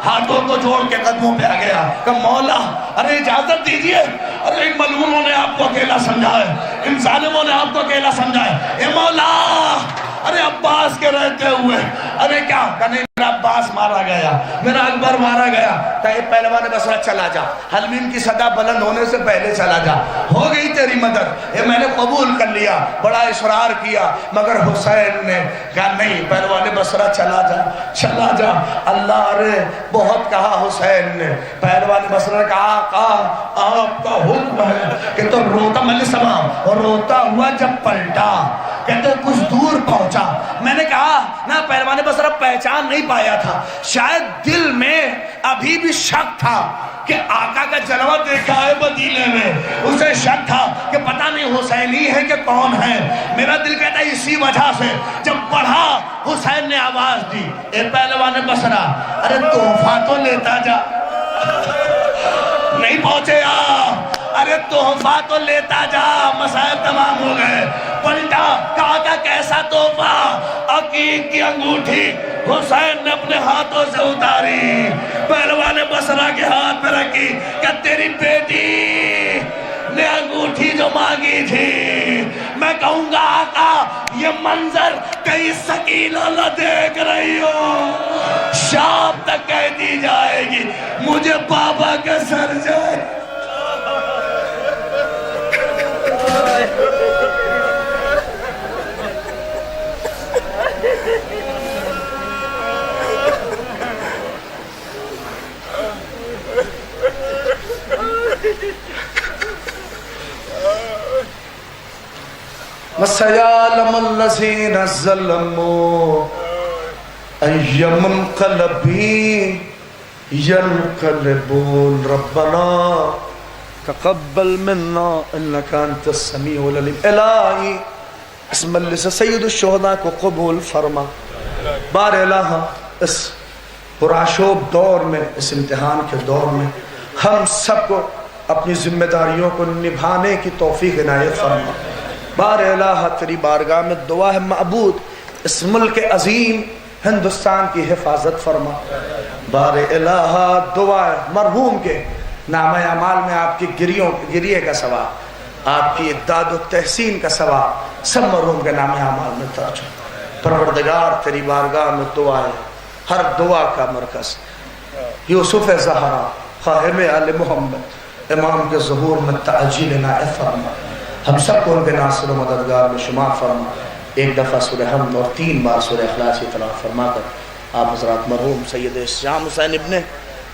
ہاتھوں کو جوڑ کے قدموں پہ آ گیا کہ مولا ارے اجازت دیجئے، ارے ان ملعونوں نے آپ کو اکیلا سمجھا ہے، ان ظالموں نے آپ کو اکیلا سمجھا ہے، اے مولا ارے عباس کے رہتے ہوئے ارے کیا کہنے میرا عباس مارا گیا، میرا اکبر مارا گیا، کہ پہلوان بصرہ چلا جا، حلمیم کی صدا بلند ہونے سے پہلے چلا جا، ہو گئی تیری مدد، اے میں نے قبول کر لیا، بڑا اصرار کیا، مگر حسین نے کہا نہیں پہلوان بصرہ چلا جا، چلا جا، اللہ نے بہت کہا حسین نے، پہلوان بصرہ نے کہا آقا آپ کا حکم ہے کہ تو روتا مجلس تمام، اور روتا ہوا جب پلٹا کہتے کچھ دور پہنچا، میں نے کہا نا پہلوان بصرہ پہچان نہیں پایا تھا، شاید دل میں ابھی بھی شک تھا کہ آقا کا جلوہ دیکھا ہے مدینے میں، اسے شک تھا کہ پتہ نہیں حسینی ہے کہ کون ہے، میرا دل کہتا ہے اسی وجہ سے جب پڑھا حسین نے آواز دی اے پہلوان بصرہ ارے تحفہ تو لیتا جا، نہیں پہنچے ارے تحفہ تو لیتا جا، مسائل تمام ہو گئے، پلٹا کہا کہ کیسا تحفہ، عقیق کی انگوٹھی حسین نے اپنے ہاتھوں سے اتاری، پہلوان بصرہ کے ہاتھ پہ رکھی کہ تیری بیٹی نے انگوٹھی جو مانگی تھی، میں کہوں گا آقا یہ منظر کئی سکینہ نہ دیکھ رہی ہو، شام تک کہہ دی جائے گی مجھے بابا کے سر جائے، وَسَيَعْلَمُ الَّذِينَ ظَلَمُوا أَيَّ مُنْقَلَبٍ يَنْقَلِبُونَ رَبَّنَا تقبل منا انك انت السمیع العلیم، الہی اس مجلس سید الشہداء کو قبول فرما، بار الہ اس پرآشوب دور میں، اس امتحان کے دور میں ہم سب کو اپنی ذمہ داریوں کو نبھانے کی توفیق عنایت فرما، بار الہ تیری بارگاہ میں دعا ہے معبود اس ملک عظیم ہندوستان کی حفاظت فرما، بار الہ دعا ہے مرحوم کے نامہ اعمال میں آپ کی گریے کا ثواب، آپ کی داد و تحسین کا ثواب سب مرحوم کے نامہ اعمال میں درج ہو، پروردگار تیری بارگاہ میں دعا ہے، ہر دعا کا مرکز یوسف زہرا خاہم آل محمد امام کے ظہور میں تعجیل عنایت فرما، ہم سب کو ان کے ناصر و مددگار میں شمار فرما، ایک دفعہ سورہ حمد اور 3 بار سورہ اخلاص کی تلاوت فرما کر آپ حضرات مرحوم سید شام حسین ابن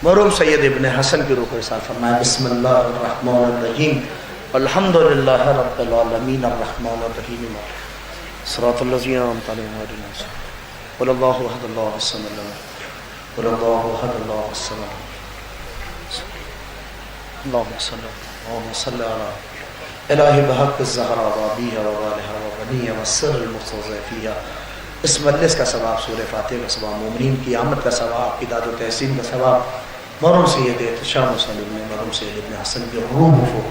مرحوم سید ابن حسن کی روح کو ارسال فرمائے، بسم اللہ الرحمن الرحیم، الحمدللہ رب العالمین الرحمن الرحیم، صراط الذین انعمت علیہم غیر المغضوب علیہم، قل اللہ احد اللہ الصمد، قل اللہ احد اللہ الصمد، اللہم صلی علی الہی بحق الزہرا وابیہ ووالہا وبنیہ والسر المرتضی فیہا، اس مجلس کا ثواب، سورہ فاتحہ کا ثواب، مومنین کی آمد کا ثواب، داد و تحسین کا ثواب، مرحوم سید احتشام حسین ابن مرحوم سید ابن حسن کے روح کو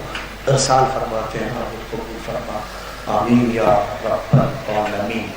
ارسال فرماتے ہیں، اور قبول فرما، آمین یا رب العالمین۔